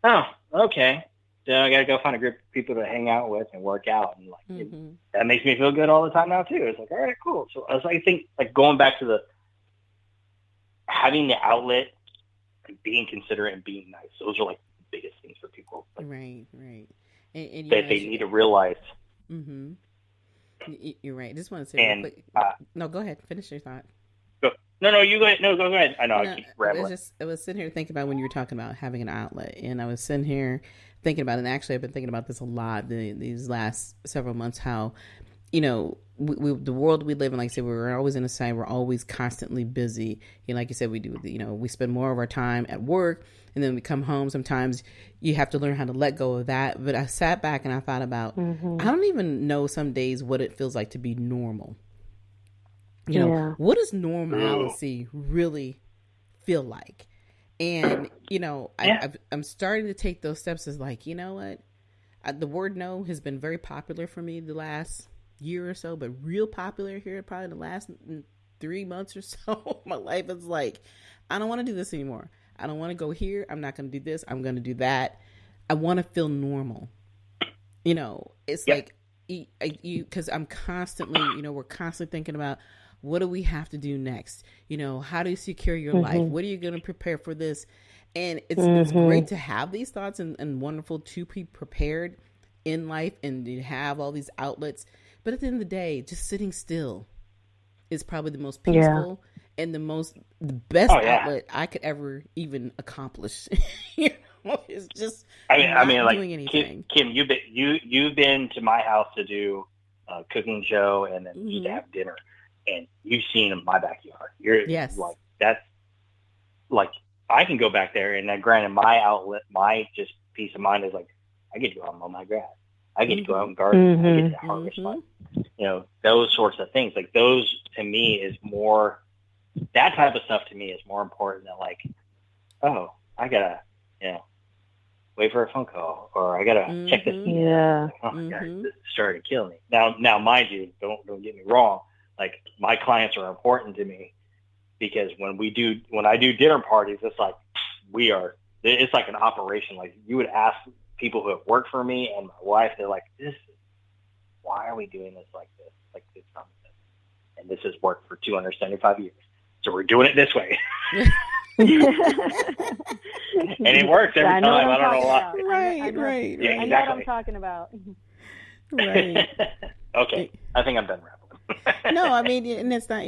oh, okay. So I got to go find a group of people to hang out with and work out. And that makes me feel good all the time now too. It's like, all right, cool. So I think going back to having the outlet and being considerate and being nice. Those are the biggest things for people. Right. And that they need to realize. You're right. I just want to say real quick. No, go ahead. Finish your thought. No, you go ahead. No, go ahead. I know I keep rambling. I was sitting here thinking about when you were talking about having an outlet, and I was sitting here thinking about it, and actually I've been thinking about this a lot these last several months, how, the world we live in, like I said, we're always in a society, we're always constantly busy. Like you said, we do, we spend more of our time at work, and then we come home. Sometimes you have to learn how to let go of that. But I sat back and I thought about, I don't even know some days what it feels like to be normal. What does normalcy really feel like? And, I'm starting to take those steps as you know what? The word no has been very popular for me the last year or so, but real popular here probably the last 3 months or so. My life is I don't want to do this anymore. I don't want to go here. I'm not going to do this. I'm going to do that. I want to feel normal. It's because I'm constantly, we're constantly thinking about, what do we have to do next? How do you secure your life? What are you going to prepare for this? And it's great to have these thoughts and wonderful to be prepared in life and to have all these outlets. But at the end of the day, just sitting still is probably the most peaceful and the best outlet I could ever even accomplish. It's just doing anything. Kim, you've been to my house to do a cooking show and then just to have dinner, and you've seen my backyard. That's I can go back there, and then granted, my outlet, my just peace of mind is I get to go out and mow my grass. I get to go out and garden. I get to harvest my, those sorts of things. Those to me is more, that type of stuff to me is more important than oh, I gotta, wait for a phone call, or I gotta check this. Yeah. Oh my God, this is starting to kill me. Now, mind you, don't get me wrong. My clients are important to me, because when I do dinner parties, it's it's like an operation. You would ask people who have worked for me and my wife, they're like, why are we doing this like this? It's something. and this has worked for 275 years. So we're doing it this way. And it works every time. I don't know why. Right. Yeah, exactly. I know what I'm talking about. Right. Okay. I think I'm done rambling. No, I mean, and it's not,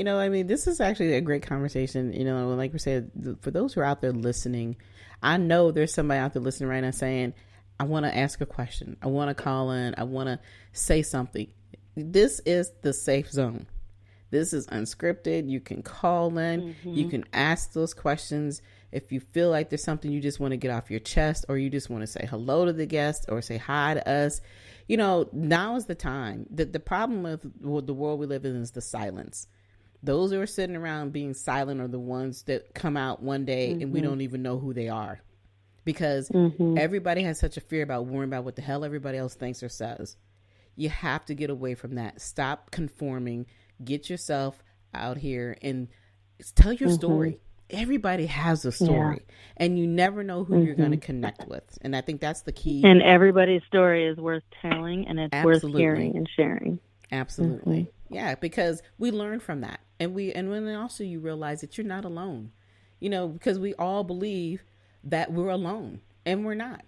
this is actually a great conversation. Like we said, for those who are out there listening, I know there's somebody out there listening right now saying, I want to ask a question. I want to call in. I want to say something. This is the safe zone. This is unscripted. You can call in. You can ask those questions. If you feel like there's something you just want to get off your chest, or you just want to say hello to the guest or say hi to us, now is the time. The problem with the world we live in is the silence. Those who are sitting around being silent are the ones that come out one day and we don't even know who they are. Because everybody has such a fear about worrying about what the hell everybody else thinks or says. You have to get away from that. Stop conforming. Get yourself out here and tell your story. Everybody has a story, and you never know who you're going to connect with. And I think that's the key. And everybody's story is worth telling, and it's worth hearing and sharing. Absolutely. Yeah, because we learn from that. And when also you realize that you're not alone, because we all believe that we're alone, and we're not.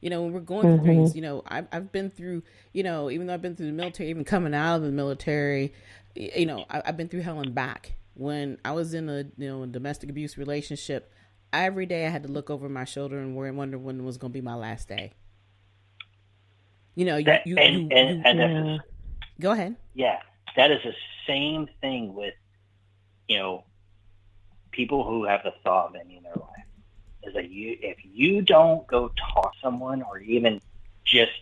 When we're going through things, I've been through, even though I've been through the military, even coming out of the military, I've been through hell and back. When I was in a domestic abuse relationship, every day I had to look over my shoulder and wonder when was going to be my last day. Go ahead. Yeah, that is the same thing with, people who have the thought of ending their life. Is that if you don't go talk to someone, or even just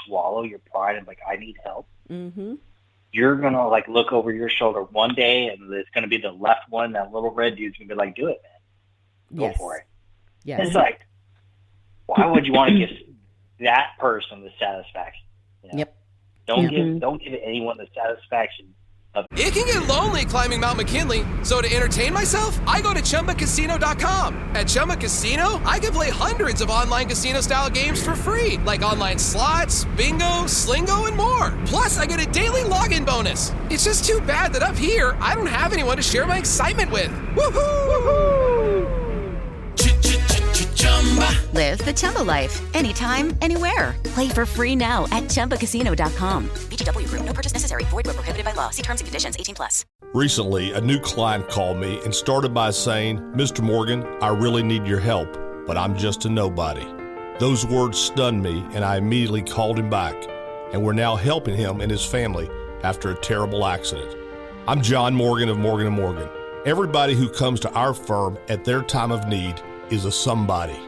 swallow your pride and I need help, you're gonna look over your shoulder one day, and it's gonna be the left one. That little red dude's gonna be like, "Do it, man. Go for it." Yes. It's like, why would you want to give that person the satisfaction? Yep. Don't give anyone the satisfaction. It can get lonely climbing Mount McKinley, so to entertain myself, I go to ChumbaCasino.com. At Chumba Casino, I can play hundreds of online casino-style games for free, like online slots, bingo, Slingo, and more. Plus, I get a daily login bonus. It's just too bad that up here, I don't have anyone to share my excitement with. Woohoo! Live the Chumba life. Anytime, anywhere. Play for free now at ChumbaCasino.com. VGW Group. No purchase necessary. Void where prohibited by law. See terms and conditions. 18+. Recently, a new client called me and started by saying, Mr. Morgan, I really need your help, but I'm just a nobody. Those words stunned me, and I immediately called him back, and we're now helping him and his family after a terrible accident. I'm John Morgan of Morgan & Morgan. Everybody who comes to our firm at their time of need is a somebody.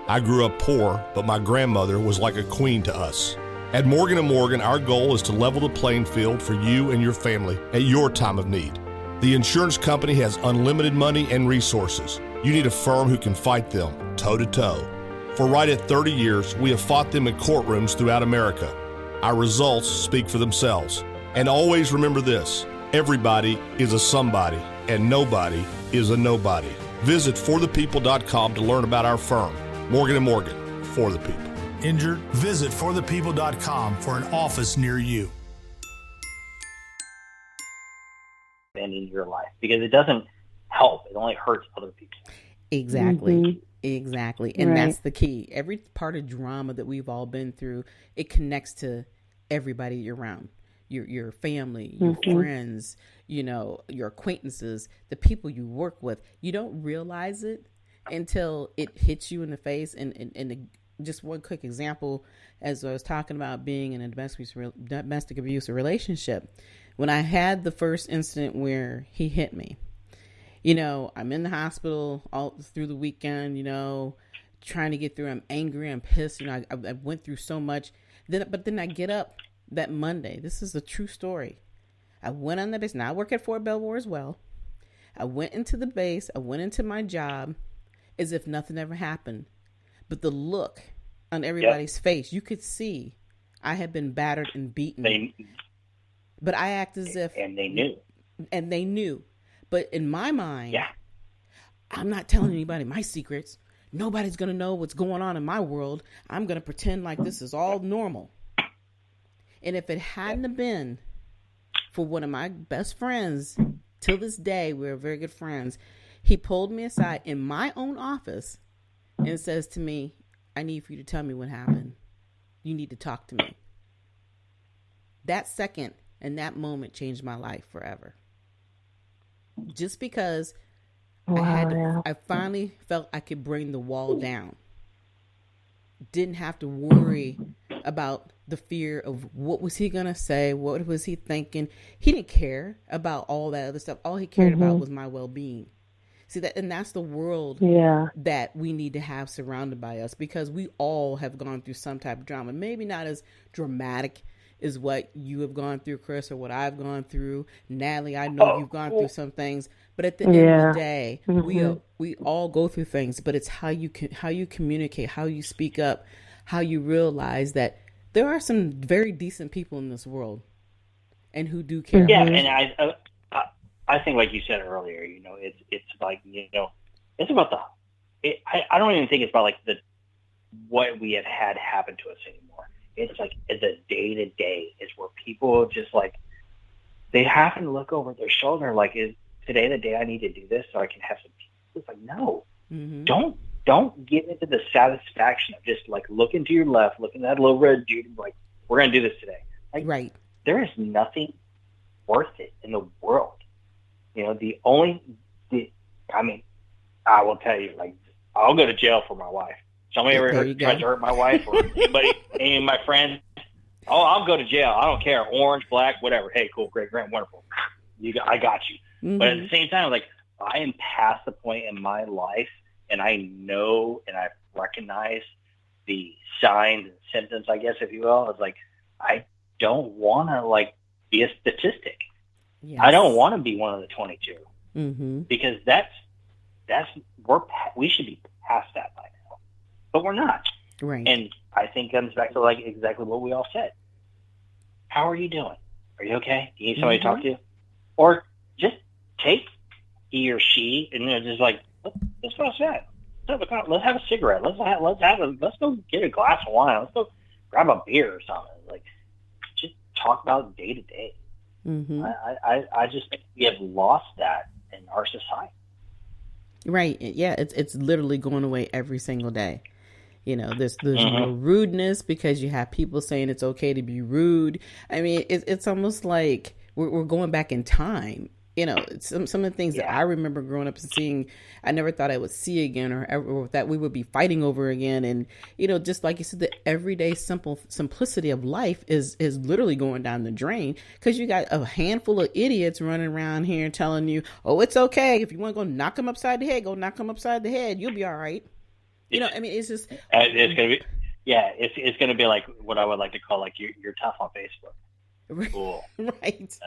I grew up poor, but my grandmother was like a queen to us. At Morgan & Morgan, our goal is to level the playing field for you and your family at your time of need. The insurance company has unlimited money and resources. You need a firm who can fight them toe-to-toe. For right at 30 years, we have fought them in courtrooms throughout America. Our results speak for themselves. And always remember this, everybody is a somebody, and nobody is a nobody. Visit forthepeople.com to learn about our firm. Morgan & Morgan, for the people. Injured? Visit forthepeople.com for an office near you. In your life, because it doesn't help. It only hurts other people. Exactly. And that's the key. Every part of drama that we've all been through, it connects to everybody you're around. Your family, your friends, your acquaintances, the people you work with. You don't realize it until it hits you in the face. And just one quick example, as I was talking about being in a domestic abuse relationship, when I had the first incident where he hit me, I'm in the hospital all through the weekend, trying to get through. I'm angry, I'm pissed. I went through so much. But then I get up that Monday. This is a true story. I went on the base. Now I work at Fort Belvoir as well. I went into the base. I went into my job as if nothing ever happened. But the look on everybody's face, you could see I had been battered and beaten. But I act as if... And they knew. And they knew. But in my mind, I'm not telling anybody my secrets. Nobody's going to know what's going on in my world. I'm going to pretend like this is all normal. And if it hadn't have been for one of my best friends. Till this day, we're very good friends. He pulled me aside in my own office and says to me, I need for you to tell me what happened. You need to talk to me. That second and that moment changed my life forever. Just because I finally felt I could bring the wall down. Didn't have to worry about the fear of what was he going to say? What was he thinking? He didn't care about all that other stuff. All he cared about was my well-being. See that, and that's the world that we need to have surrounded by us, because we all have gone through some type of drama. Maybe not as dramatic as what you have gone through, Chris, or what I've gone through. Natalie, I know you've gone through some things, but at the end of the day, we all go through things. But it's how you communicate, how you speak up, how you realize that there are some very decent people in this world, and who do care. Yeah, and I think, like you said earlier, you know, it's like, you know, it's about I don't even think it's about like what we have had happen to us anymore. It's like the day to day is where people just like, they happen to look over their shoulder like, is today the day I need to do this so I can have some peace? It's like, no, don't get into the satisfaction of just like looking to your left, looking at that little red dude, and like, we're going to do this today. Like, there is nothing worth it in the world. You know, I mean, I will tell you, like, I'll go to jail for my wife. Somebody ever tries to hurt my wife or anybody, any of my friends, I'll go to jail. I don't care. Orange, black, whatever. Hey, cool, great, wonderful. I got you. But at the same time, like, I am past the point in my life, and I know and I've recognized the signs and symptoms, I guess, if you will. It's like, I don't want to, like, be a statistic. Yes. I don't want to be one of the 22 because we should be past that by now, but we're not. Right. And I think it comes back to like exactly what we all said. How are you doing? Are you okay? Do you need somebody to talk to? Or just take he or she and just like, let's go outside. Let's have a cigarette. Let's go get a glass of wine. Let's go grab a beer or something. Like, just talk about day to day. I just think we have lost that in our society. Right. Yeah. It's literally going away every single day. You know, there's no rudeness because you have people saying it's okay to be rude. I mean, it's almost like we're going back in time. You know, some of the things that I remember growing up and seeing, I never thought I would see again, or that we would be fighting over again. And, you know, just like you said, the everyday simplicity of life is literally going down the drain because you got a handful of idiots running around here telling you, oh, it's okay. If you want to go knock them upside the head, go knock them upside the head. You'll be all right. You know, I mean, it's just. It's going to be, it's going to be like what I would like to call like you're tough on Facebook. Cool. Right.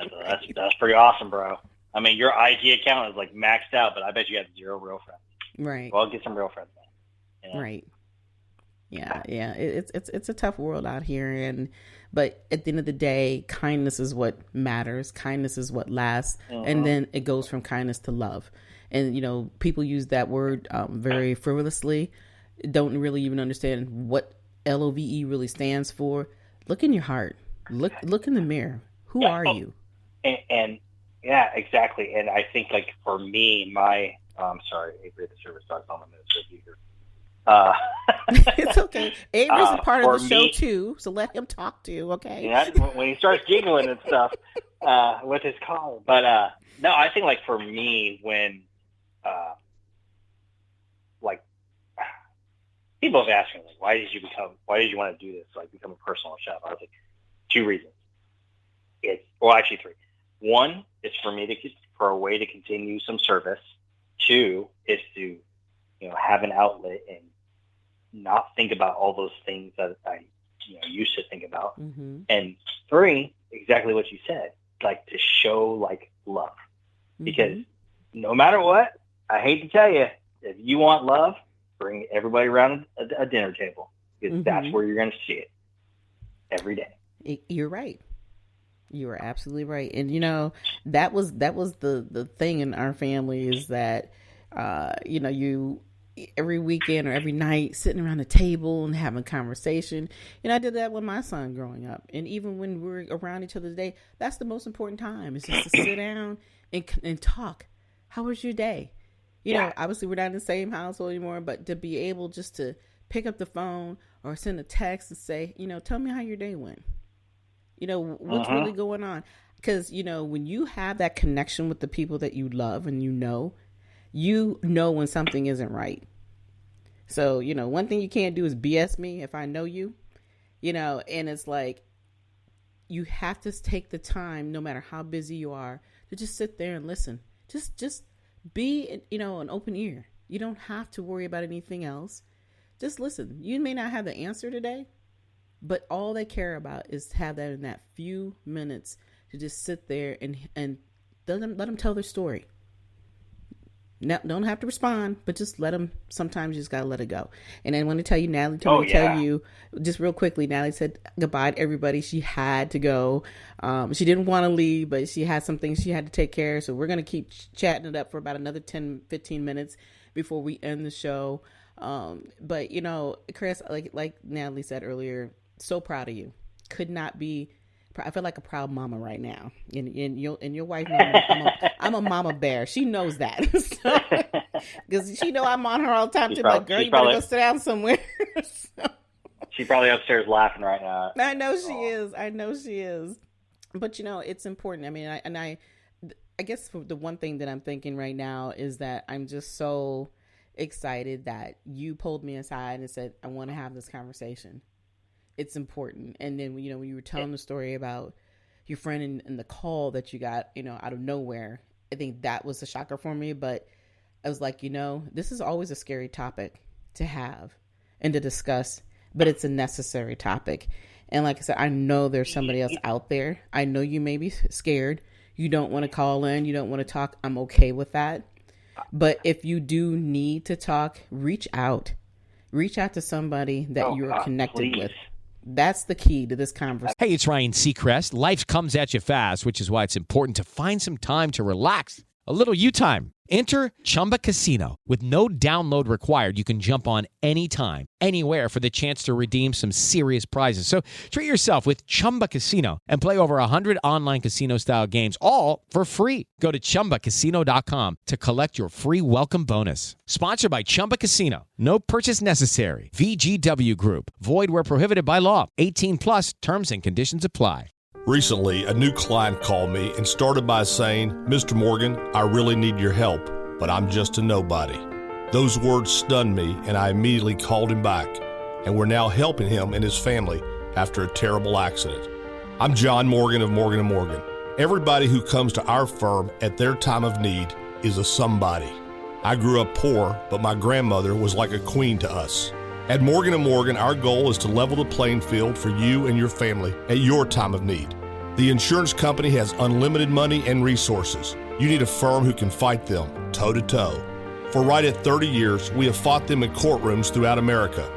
That's pretty awesome, bro. I mean, your IG account is like maxed out, but I bet you have 0 real friends. Right. Well, get some real friends then. You know? Right. Yeah. It's a tough world out here, but at the end of the day, kindness is what matters. Kindness is what lasts, and then it goes from kindness to love. And you know, people use that word very frivolously, don't really even understand what LOVE really stands for. Look in your heart. Look in the mirror. Who are you? And yeah, exactly. And I think, like, for me, I'm sorry, Avery, the service dog's on the move. It's okay. Avery's a part of the show, too, so let him talk to you, okay? Yeah, when he starts giggling and stuff with his collar. But, no, I think, like, for me, when, like, people have asked me, like, why did you want to do this, like, become a personal chef? I was like, 2 reasons. Actually 3. 1 is for a way to continue some service. 2 is to, you know, have an outlet and not think about all those things that I, you know, used to think about. And 3, exactly what you said, like to show like love, because no matter what, I hate to tell you, if you want love, bring everybody around a dinner table, because that's where you're going to see it every day. You're right. You are absolutely right. And, you know, that was the thing in our family is that, you know, every weekend or every night sitting around the table and having conversation. I did that with my son growing up. And even when we're around each other today, that's the most important time. It's just to sit down and talk. How was your day? Obviously we're not in the same household anymore, but to be able just to pick up the phone or send a text and say, tell me how your day went. What's really going on? Because, when you have that connection with the people that you love and you know when something isn't right. So, one thing you can't do is BS me if I know you, and it's like, you have to take the time, no matter how busy you are, to just sit there and listen. Just be, an open ear. You don't have to worry about anything else. Just listen. You may not have the answer today, but all they care about is to have that in that few minutes to just sit there and let them tell their story. Now, don't have to respond, but just let them. Sometimes you just got to let it go. And I want to tell you, Natalie told me to tell you, just real quickly, Natalie said goodbye to everybody. She had to go. She didn't want to leave, but she had some things she had to take care of. So we're going to keep chatting it up for about another 10, 15 minutes before we end the show. But, Chris, like Natalie said earlier, so proud of you. Could not be. I feel like a proud mama right now, and your wife knows I'm a mama bear. She knows that, because she know I'm on her all the time. She's like, girl, you better go sit down somewhere. She's probably upstairs laughing right now. I know she is. But it's important. I mean, I guess the one thing that I'm thinking right now is that I'm just so excited that you pulled me aside and said, I want to have this conversation. It's important. And then, when you were telling the story about your friend and the call that you got, out of nowhere, I think that was a shocker for me. But I was like, this is always a scary topic to have and to discuss, but it's a necessary topic. And like I said, I know there's somebody else out there. I know you may be scared. You don't want to call in. You don't want to talk. I'm okay with that. But if you do need to talk, reach out to somebody that you are connected with. That's the key to this conversation. Hey, it's Ryan Seacrest. Life comes at you fast, which is why it's important to find some time to relax. A little you time. Enter Chumba Casino. With no download required, you can jump on anytime, anywhere for the chance to redeem some serious prizes. So treat yourself with Chumba Casino and play over 100 online casino-style games, all for free. Go to ChumbaCasino.com to collect your free welcome bonus. Sponsored by Chumba Casino. No purchase necessary. VGW Group. Void where prohibited by law. 18 plus. Terms and conditions apply. Recently, a new client called me and started by saying, Mr. Morgan, I really need your help, but I'm just a nobody. Those words stunned me, and I immediately called him back, and we're now helping him and his family after a terrible accident. I'm John Morgan of Morgan & Morgan. Everybody who comes to our firm at their time of need is a somebody. I grew up poor, but my grandmother was like a queen to us. At Morgan & Morgan, our goal is to level the playing field for you and your family at your time of need. The insurance company has unlimited money and resources. You need a firm who can fight them toe-to-toe. For right at 30 years, we have fought them in courtrooms throughout America.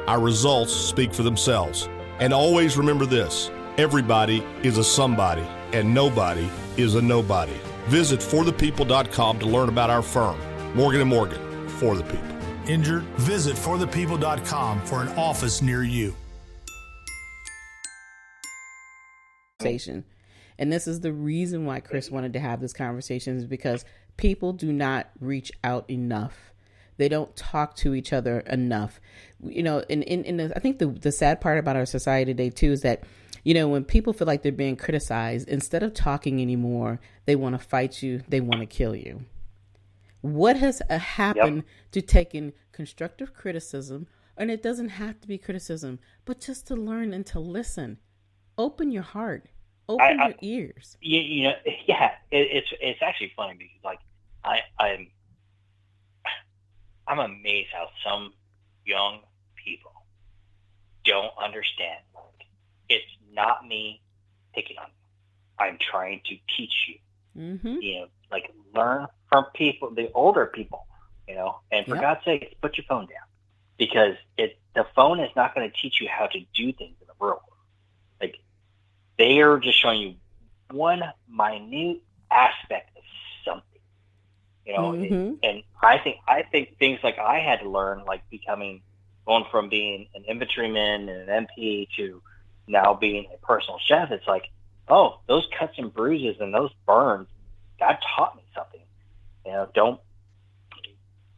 Our results speak for themselves. And always remember this, everybody is a somebody, and nobody is a nobody. Visit forthepeople.com to learn about our firm. Morgan & Morgan, for the people. Injured? Visit forthepeople.com for an office near you. And this is the reason why Chris wanted to have this conversation, is because people do not reach out enough. They don't talk to each other enough. I think the sad part about our society today too is that, when people feel like they're being criticized, instead of talking anymore, they want to fight you. They want to kill you. What has happened to taking constructive criticism, and it doesn't have to be criticism, but just to learn and to listen. Open your heart. Open your ears. It's actually funny because I'm amazed how some young people don't understand. It's not me picking on you. I'm trying to teach you. Mm-hmm. Learn from people, the older people, and for God's sake, put your phone down, because the phone is not going to teach you how to do things in the real world. They are just showing you one minute aspect of something, you know, and I think things like I had to learn, like going from being an infantryman and an MP to now being a personal chef. It's like, oh, those cuts and bruises and those burns, God taught me something. You know, don't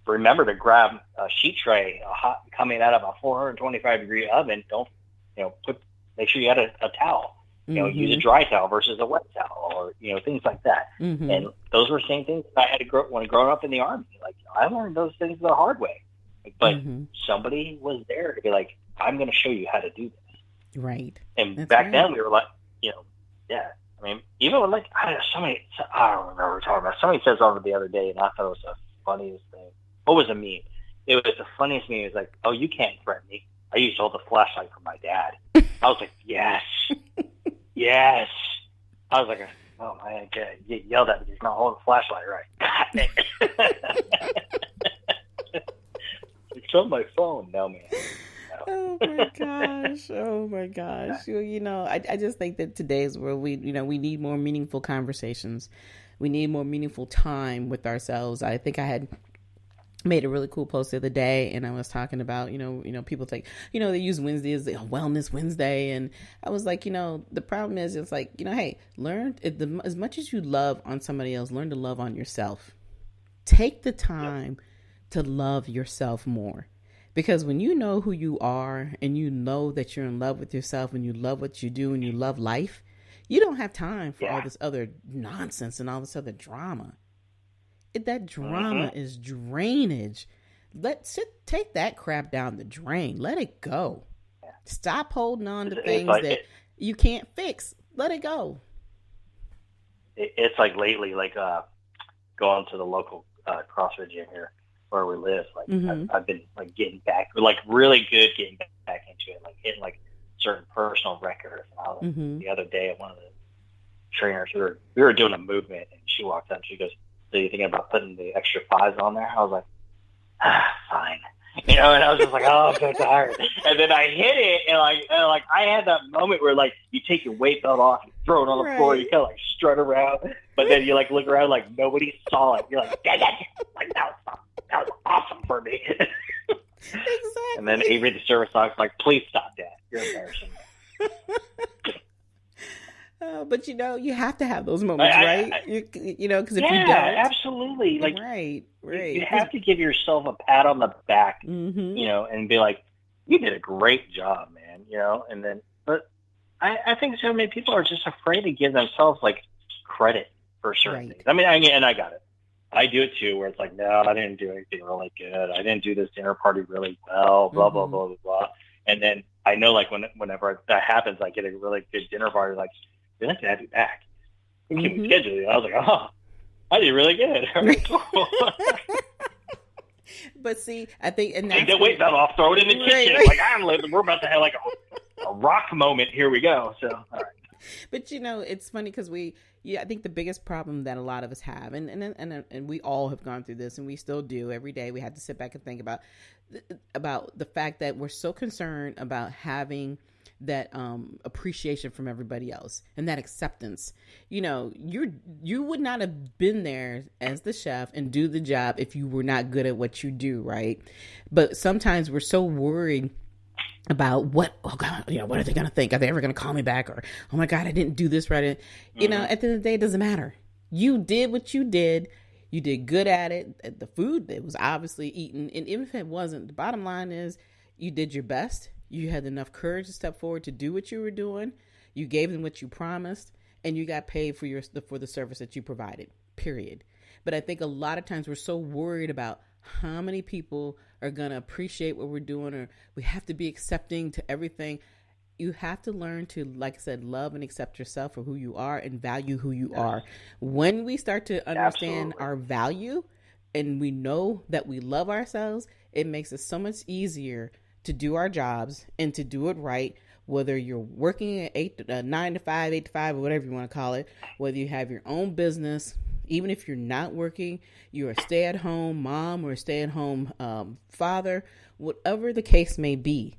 remember to grab a sheet tray coming out of a 425-degree oven. Don't, you know, make sure you had a towel. You know, use a dry towel versus a wet towel, or, you know, things like that. And those were the same things that I had to when growing up in the Army. Like, I learned those things the hard way. But somebody was there to be like, I'm going to show you how to do this. Right. And back then we were like, you know, yeah. I mean, even when, like, I don't remember what we're talking about. Somebody said something the other day, and I thought it was the funniest thing. What was a meme? It was the funniest meme. It was like, oh, you can't threaten me. I used to hold the flashlight for my dad. I was like, yes. Yes. I was like, oh, man, get yelled at because you're not holding the flashlight right. It's on my phone. No, man. No. Oh my gosh. You know, I just think that today's world, we need more meaningful conversations. We need more meaningful time with ourselves. I think I had made a really cool post the other day, and I was talking about, you know, people think, you know, they use Wednesday as Wellness Wednesday. And I was like, you know, the problem is, it's like, you know, hey, learn as much as you love on somebody else, learn to love on yourself. Take the time to love yourself more. Because when you know who you are and you know that you're in love with yourself and you love what you do and you love life, you don't have time for all this other nonsense and all this other drama. That drama is drainage. Take that crap down the drain. Let it go. Stop holding on to things that you can't fix. Let it go. It's like lately, like going to the local CrossFit gym here where we live. Like I've been like getting back, like really good getting back into it, like hitting like certain personal records. The other day, one of the trainers, we were doing a movement, and she walked up and she goes, "So you thinking about putting the extra 5s on there?" I was like, fine. You know, and I was just like, oh, I'm so tired. And then I hit it, and I had that moment where, like, you take your weight belt off, you throw it on the floor, you kind of, like, strut around, but then you, like, look around like nobody saw it. You're like, dang it! Like, that was awesome for me. Exactly. And then Avery, the service dog's like, please stop that. You're embarrassing me. But, you know, you have to have those moments, right? You know, because if you don't. Yeah, absolutely. Like, right. You have to give yourself a pat on the back, you know, and be like, you did a great job, man, you know? And then, but I think so many people are just afraid to give themselves, like, credit for certain things. I mean, I got it. I do it, too, where it's like, no, I didn't do anything really good. I didn't do this dinner party really well, blah, blah, blah, blah, blah. And then I know, like, whenever that happens, I get a really good dinner party, like, you're not going to have you back. We can schedule you. I was like, oh, I did really good. But see, I think, and take the weight belt off, throw it in the kitchen. Like, we're about to have like a rock moment. Here we go. So, all right. But you know, it's funny because I think the biggest problem that a lot of us have, and we all have gone through this, and we still do every day. We have to sit back and think about the fact that we're so concerned about having that appreciation from everybody else and that acceptance. You know, you would not have been there as the chef and do the job if you were not good at what you do, right? But sometimes we're so worried about what are they going to think? Are they ever going to call me back? Or, oh my God, I didn't do this right. You know, at the end of the day, it doesn't matter. You did what you did. You did good at it. The food that was obviously eaten. And even if it wasn't, the bottom line is you did your best. You had enough courage to step forward to do what you were doing. You gave them what you promised, and you got paid for the service that you provided, period. But I think a lot of times we're so worried about how many people are going to appreciate what we're doing, or we have to be accepting to everything. You have to learn to, like I said, love and accept yourself for who you are and value who you are. When we start to understand our value and we know that we love ourselves, it makes it so much easier to do our jobs and to do it right, whether you're working at 9 to 5, 8 to 5, or whatever you want to call it, whether you have your own business, even if you're not working, you're a stay-at-home mom or a stay-at-home father, whatever the case may be,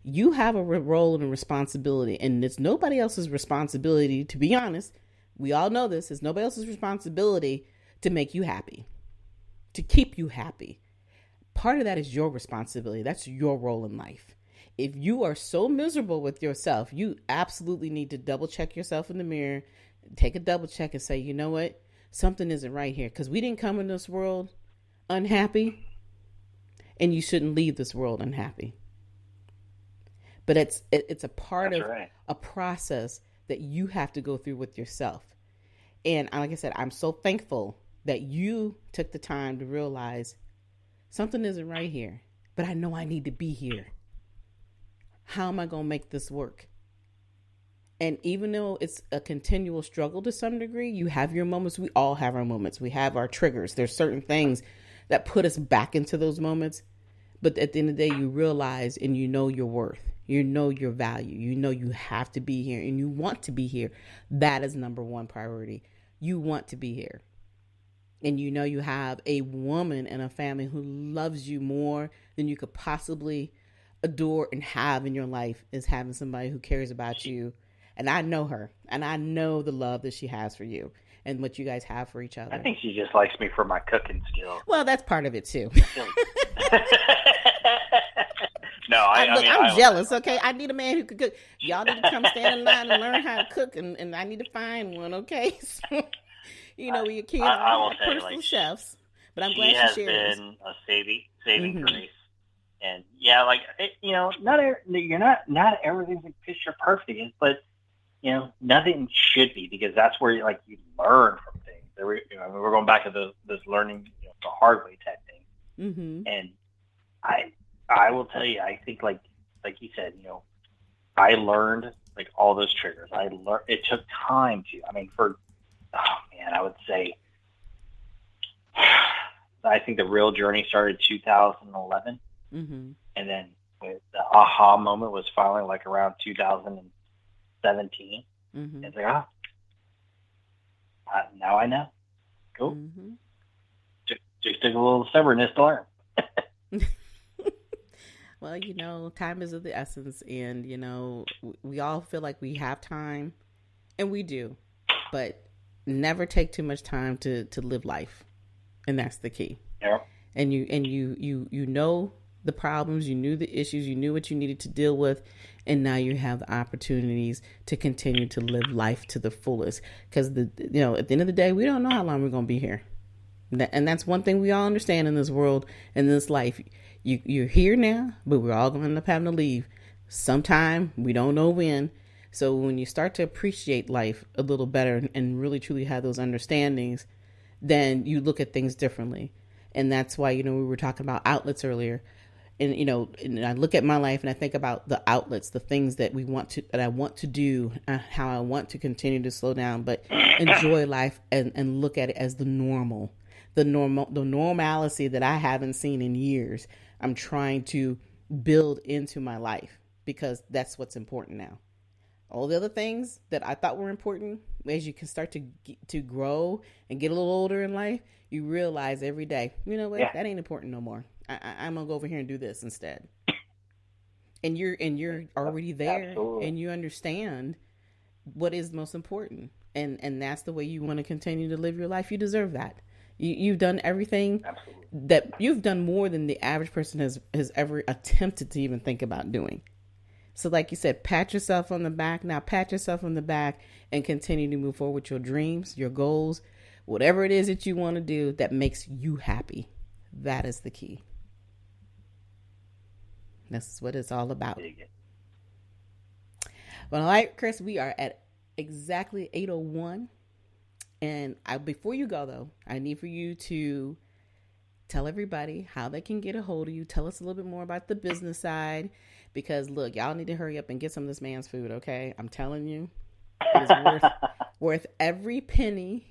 you have a role and a responsibility, and it's nobody else's responsibility, to be honest. We all know this. It's nobody else's responsibility to make you happy. to keep you happy. Part of that is your responsibility. That's your role in life. If you are so miserable with yourself, you absolutely need to double check yourself in the mirror, take a double check and say, you know what? Something isn't right here, because we didn't come in this world unhappy, and you shouldn't leave this world unhappy. But it's a part of a process that you have to go through with yourself. And like I said, I'm so thankful that you took the time to realize something isn't right here, but I know I need to be here. How am I going to make this work? And even though it's a continual struggle to some degree, you have your moments. We all have our moments. We have our triggers. There's certain things that put us back into those moments. But at the end of the day, you realize and you know your worth. You know your value. You know you have to be here and you want to be here. That is number one priority. You want to be here. And you know you have a woman and a family who loves you more than you could possibly adore and have in your life, is having somebody who cares about you. And I know her, and I know the love that she has for you and what you guys have for each other. I think she just likes me for my cooking skills. Well, that's part of it too. No, I'm jealous. Okay, I need a man who could cook. Y'all need to come stand in line and learn how to cook, and I need to find one. Okay, so, you know, we can't have personal chefs, but I'm glad she shared. She has been a saving grace, and yeah, like you know, not everything's like picture perfect, but you know, nothing should be, because that's where you learn from things. We're going back to this learning the hard way type thing, and I will tell you, I think like you said, I learned like all those triggers. It took time to. I mean, I would say, I think the real journey started 2011, and then the aha moment was finally like around 2017. It's like, now I know. Cool. Just took a little stubbornness to learn. Well, time is of the essence, and, we all feel like we have time, and we do, but never take too much time to live life. And that's the key. Yeah. And you know the problems, you knew the issues, you knew what you needed to deal with, and now you have the opportunities to continue to live life to the fullest. Because, at the end of the day, we don't know how long we're going to be here. And that's one thing we all understand in this world, in this life. You're here now, but we're all going to end up having to leave sometime. We don't know when. So when you start to appreciate life a little better and really truly have those understandings, then you look at things differently. And that's why, we were talking about outlets earlier. And, and I look at my life and I think about the outlets, the things that I want to do, how I want to continue to slow down, but enjoy life and look at it as the normalcy that I haven't seen in years. I'm trying to build into my life, because that's what's important now. All the other things that I thought were important, as you can start to grow and get a little older in life, you realize every day, that ain't important no more. I'm gonna go over here and do this instead. And you're already there. Absolutely. And you understand what is most important, and that's the way you want to continue to live your life. You deserve that. You've done everything. Absolutely. That you've done more than the average person has ever attempted to even think about doing. So like you said, pat yourself on the back. Now pat yourself on the back and continue to move forward with your dreams, your goals, whatever it is that you want to do that makes you happy. That is the key. That's what it's all about. Well, all right, Chris, we are at exactly 8:01. And before you go, though, I need for you to tell everybody how they can get a hold of you. Tell us a little bit more about the business side, because, look, y'all need to hurry up and get some of this man's food, okay? I'm telling you, it is worth every penny,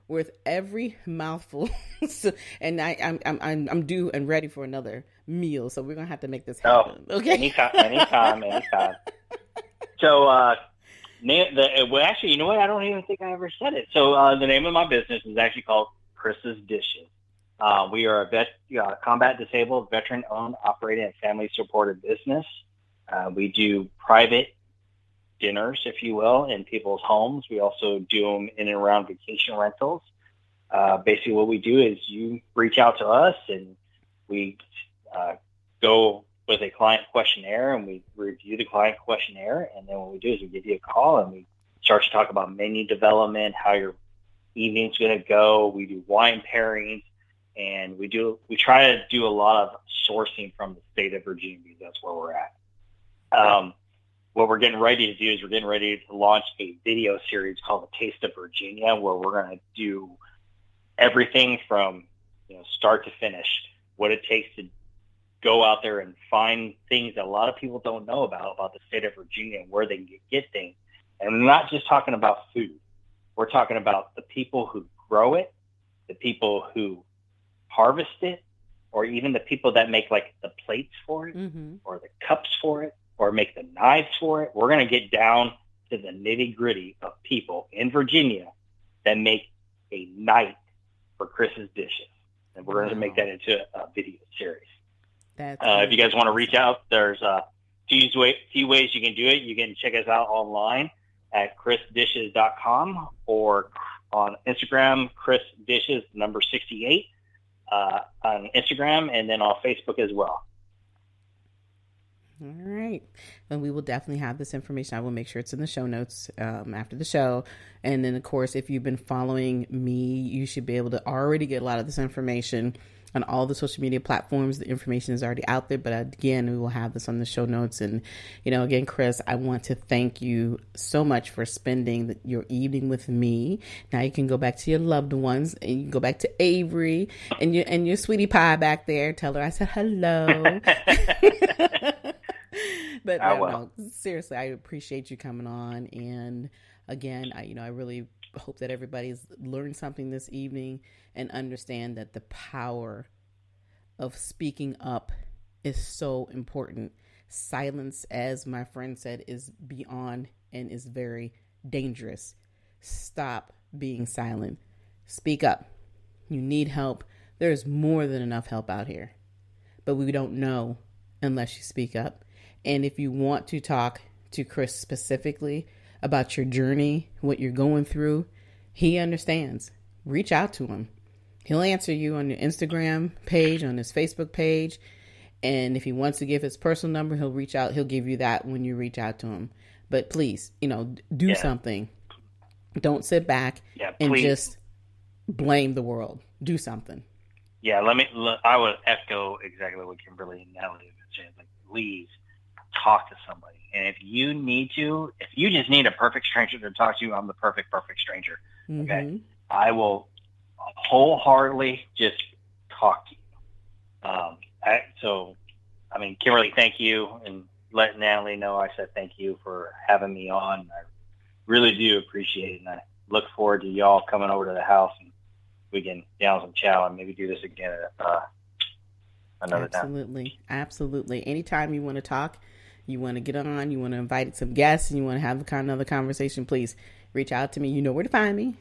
worth every mouthful. And I'm due and ready for another meal, so we're going to have to make this happen, okay? Anytime. So, actually, you know what? I don't even think I ever said it. So the name of my business is actually called Chris's Dishes. We are a combat disabled, veteran-owned, operated, and family-supported business. We do private dinners, if you will, in people's homes. We also do them in and around vacation rentals. basically what we do is you reach out to us and we go with a client questionnaire and we review the client questionnaire. And then what we do is we give you a call and we start to talk about menu development, how your evening's going to go. We do wine pairings, and we try to do a lot of sourcing from the state of Virginia because that's where we're at. What we're getting ready to do is we're getting ready to launch a video series called The Taste of Virginia, where we're going to do everything from start to finish, what it takes to go out there and find things that a lot of people don't know about the state of Virginia and where they can get things. And we're not just talking about food. We're talking about the people who grow it, the people who harvest it, or even the people that make like the plates for it, or the cups for it, or make the knives for it. We're going to get down to the nitty gritty of people in Virginia that make a night for Chris's Dishes. And we're going to make that into a video series. If you guys want to reach out, there's few ways you can do it. You can check us out online at chrisdishes.com or on Instagram, chrisdishes68 on Instagram, and then on Facebook as well. All right. And we will definitely have this information. I will make sure it's in the show notes after the show. And then, of course, if you've been following me, you should be able to already get a lot of this information on all the social media platforms. The information is already out there, but again, we will have this on the show notes. And, again, Chris, I want to thank you so much for spending your evening with me. Now you can go back to your loved ones, and you can go back to Avery and your sweetie pie back there. Tell her I said hello. But no, seriously, I appreciate you coming on. And again, I really hope that everybody's learned something this evening and understand that the power of speaking up is so important. Silence, as my friend said, is beyond and is very dangerous. Stop being silent. Speak up. You need help. There's more than enough help out here, but we don't know unless you speak up. And if you want to talk to Chris specifically about your journey, what you're going through, he understands. Reach out to him. He'll answer you on your Instagram page, on his Facebook page. And if he wants to give his personal number, he'll reach out. He'll give you that when you reach out to him. But please, do something. Don't sit back and just blame the world. Do something. Yeah, I would echo exactly what Kimberly and Natalie have been saying. Like, please talk to somebody. And if you just need a perfect stranger to talk to, I'm the perfect stranger. Okay. I will wholeheartedly just talk to you. Kimberly, thank you. And let Natalie know I said thank you for having me on. I really do appreciate it. And I look forward to y'all coming over to the house and we can down some chow and maybe do this again another time. Absolutely. Anytime you want to talk, you want to get on, you want to invite some guests, and you want to have another conversation, please reach out to me. You know where to find me.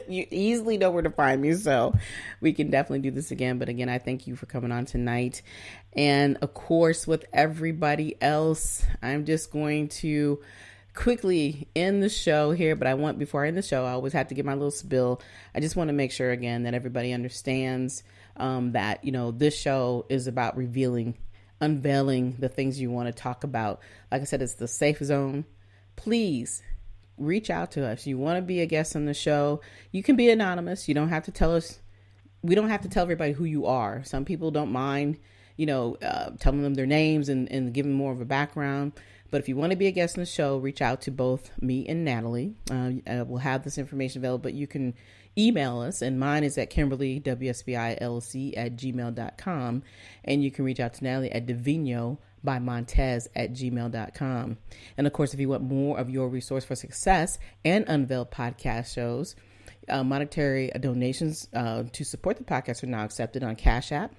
You easily know where to find me, so we can definitely do this again. But again, I thank you for coming on tonight. And of course, with everybody else, I'm just going to quickly end the show here. But before I end the show, I always have to give my little spill. I just want to make sure again that everybody understands that, this show is about unveiling the things you want to talk about. Like I said, it's the safe zone. Please reach out to us. You want to be a guest on the show, you can be anonymous. You don't have to tell us. We don't have to tell everybody who you are. Some people don't mind, telling them their names and giving more of a background. But if you want to be a guest on the show, reach out to both me and Natalie. We'll have this information available, but you can email us, and mine is at kimberlywsbillc@gmail.com, and you can reach out to Natalie at dvinyobymontez@gmail.com. And of course, if you want more of your resource for success and Unveiled podcast shows, monetary donations to support the podcast are now accepted on Cash App,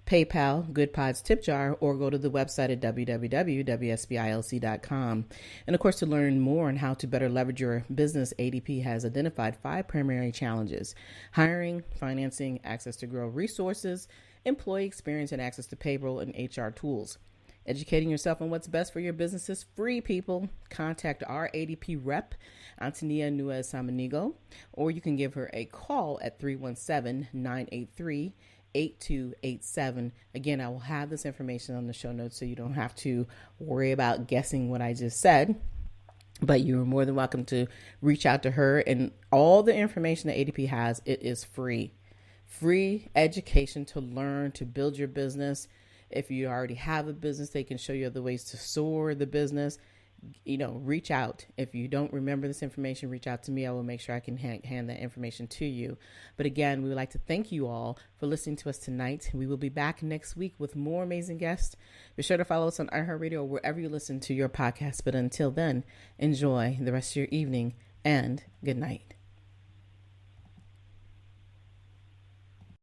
PayPal, Good Pods Tip Jar, or go to the website at www.wsbilc.com. And of course, to learn more on how to better leverage your business, ADP has identified 5 primary challenges: hiring, financing, access to grow resources, employee experience, and access to payroll and HR tools. Educating yourself on what's best for your business is free, people. Contact our ADP rep, Antonia Nuez Samanigo, or you can give her a call at 317-983-8287. Again, I will have this information on the show notes so you don't have to worry about guessing what I just said. But you are more than welcome to reach out to her. And all the information that ADP has, it is free. Free education to learn, to build your business. If you already have a business, they can show you other ways to soar the business. Reach out. If you don't remember this information, reach out to me. I will make sure I can hand that information to you. But again, we would like to thank you all for listening to us tonight. We will be back next week with more amazing guests. Be sure to follow us on iHeartRadio or wherever you listen to your podcast. But until then, enjoy the rest of your evening and good night.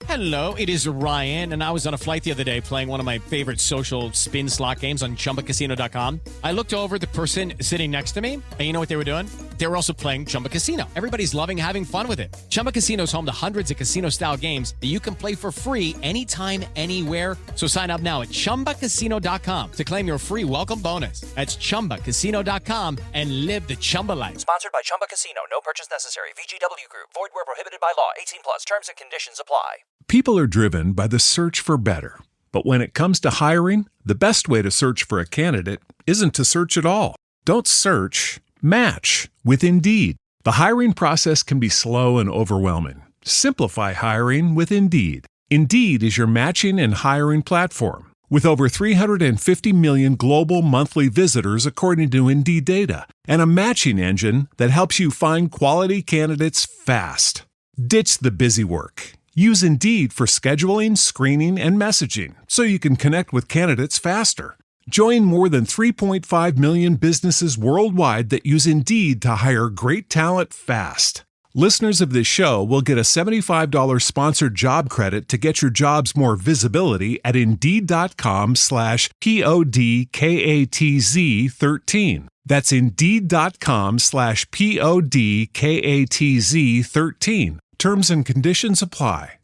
Hello, it is Ryan, and I was on a flight the other day playing one of my favorite social spin slot games on chumbacasino.com. I looked over at the person sitting next to me, and you know what they were doing? They were also playing Chumba Casino. Everybody's loving having fun with it. Chumba Casino is home to hundreds of casino-style games that you can play for free anytime, anywhere. So sign up now at chumbacasino.com to claim your free welcome bonus. That's chumbacasino.com and live the Chumba life. Sponsored by Chumba Casino. No purchase necessary. VGW Group. Void where prohibited by law. 18+. Terms and conditions apply. People are driven by the search for better. But when it comes to hiring, the best way to search for a candidate isn't to search at all. Don't search, match with Indeed. The hiring process can be slow and overwhelming. Simplify hiring with Indeed. Indeed is your matching and hiring platform. With over 350 million global monthly visitors according to Indeed data, and a matching engine that helps you find quality candidates fast. Ditch the busy work. Use Indeed for scheduling, screening, and messaging so you can connect with candidates faster. Join more than 3.5 million businesses worldwide that use Indeed to hire great talent fast. Listeners of this show will get a $75 sponsored job credit to get your jobs more visibility at Indeed.com/PODKATZ13. That's Indeed.com/PODKATZ13. Terms and conditions apply.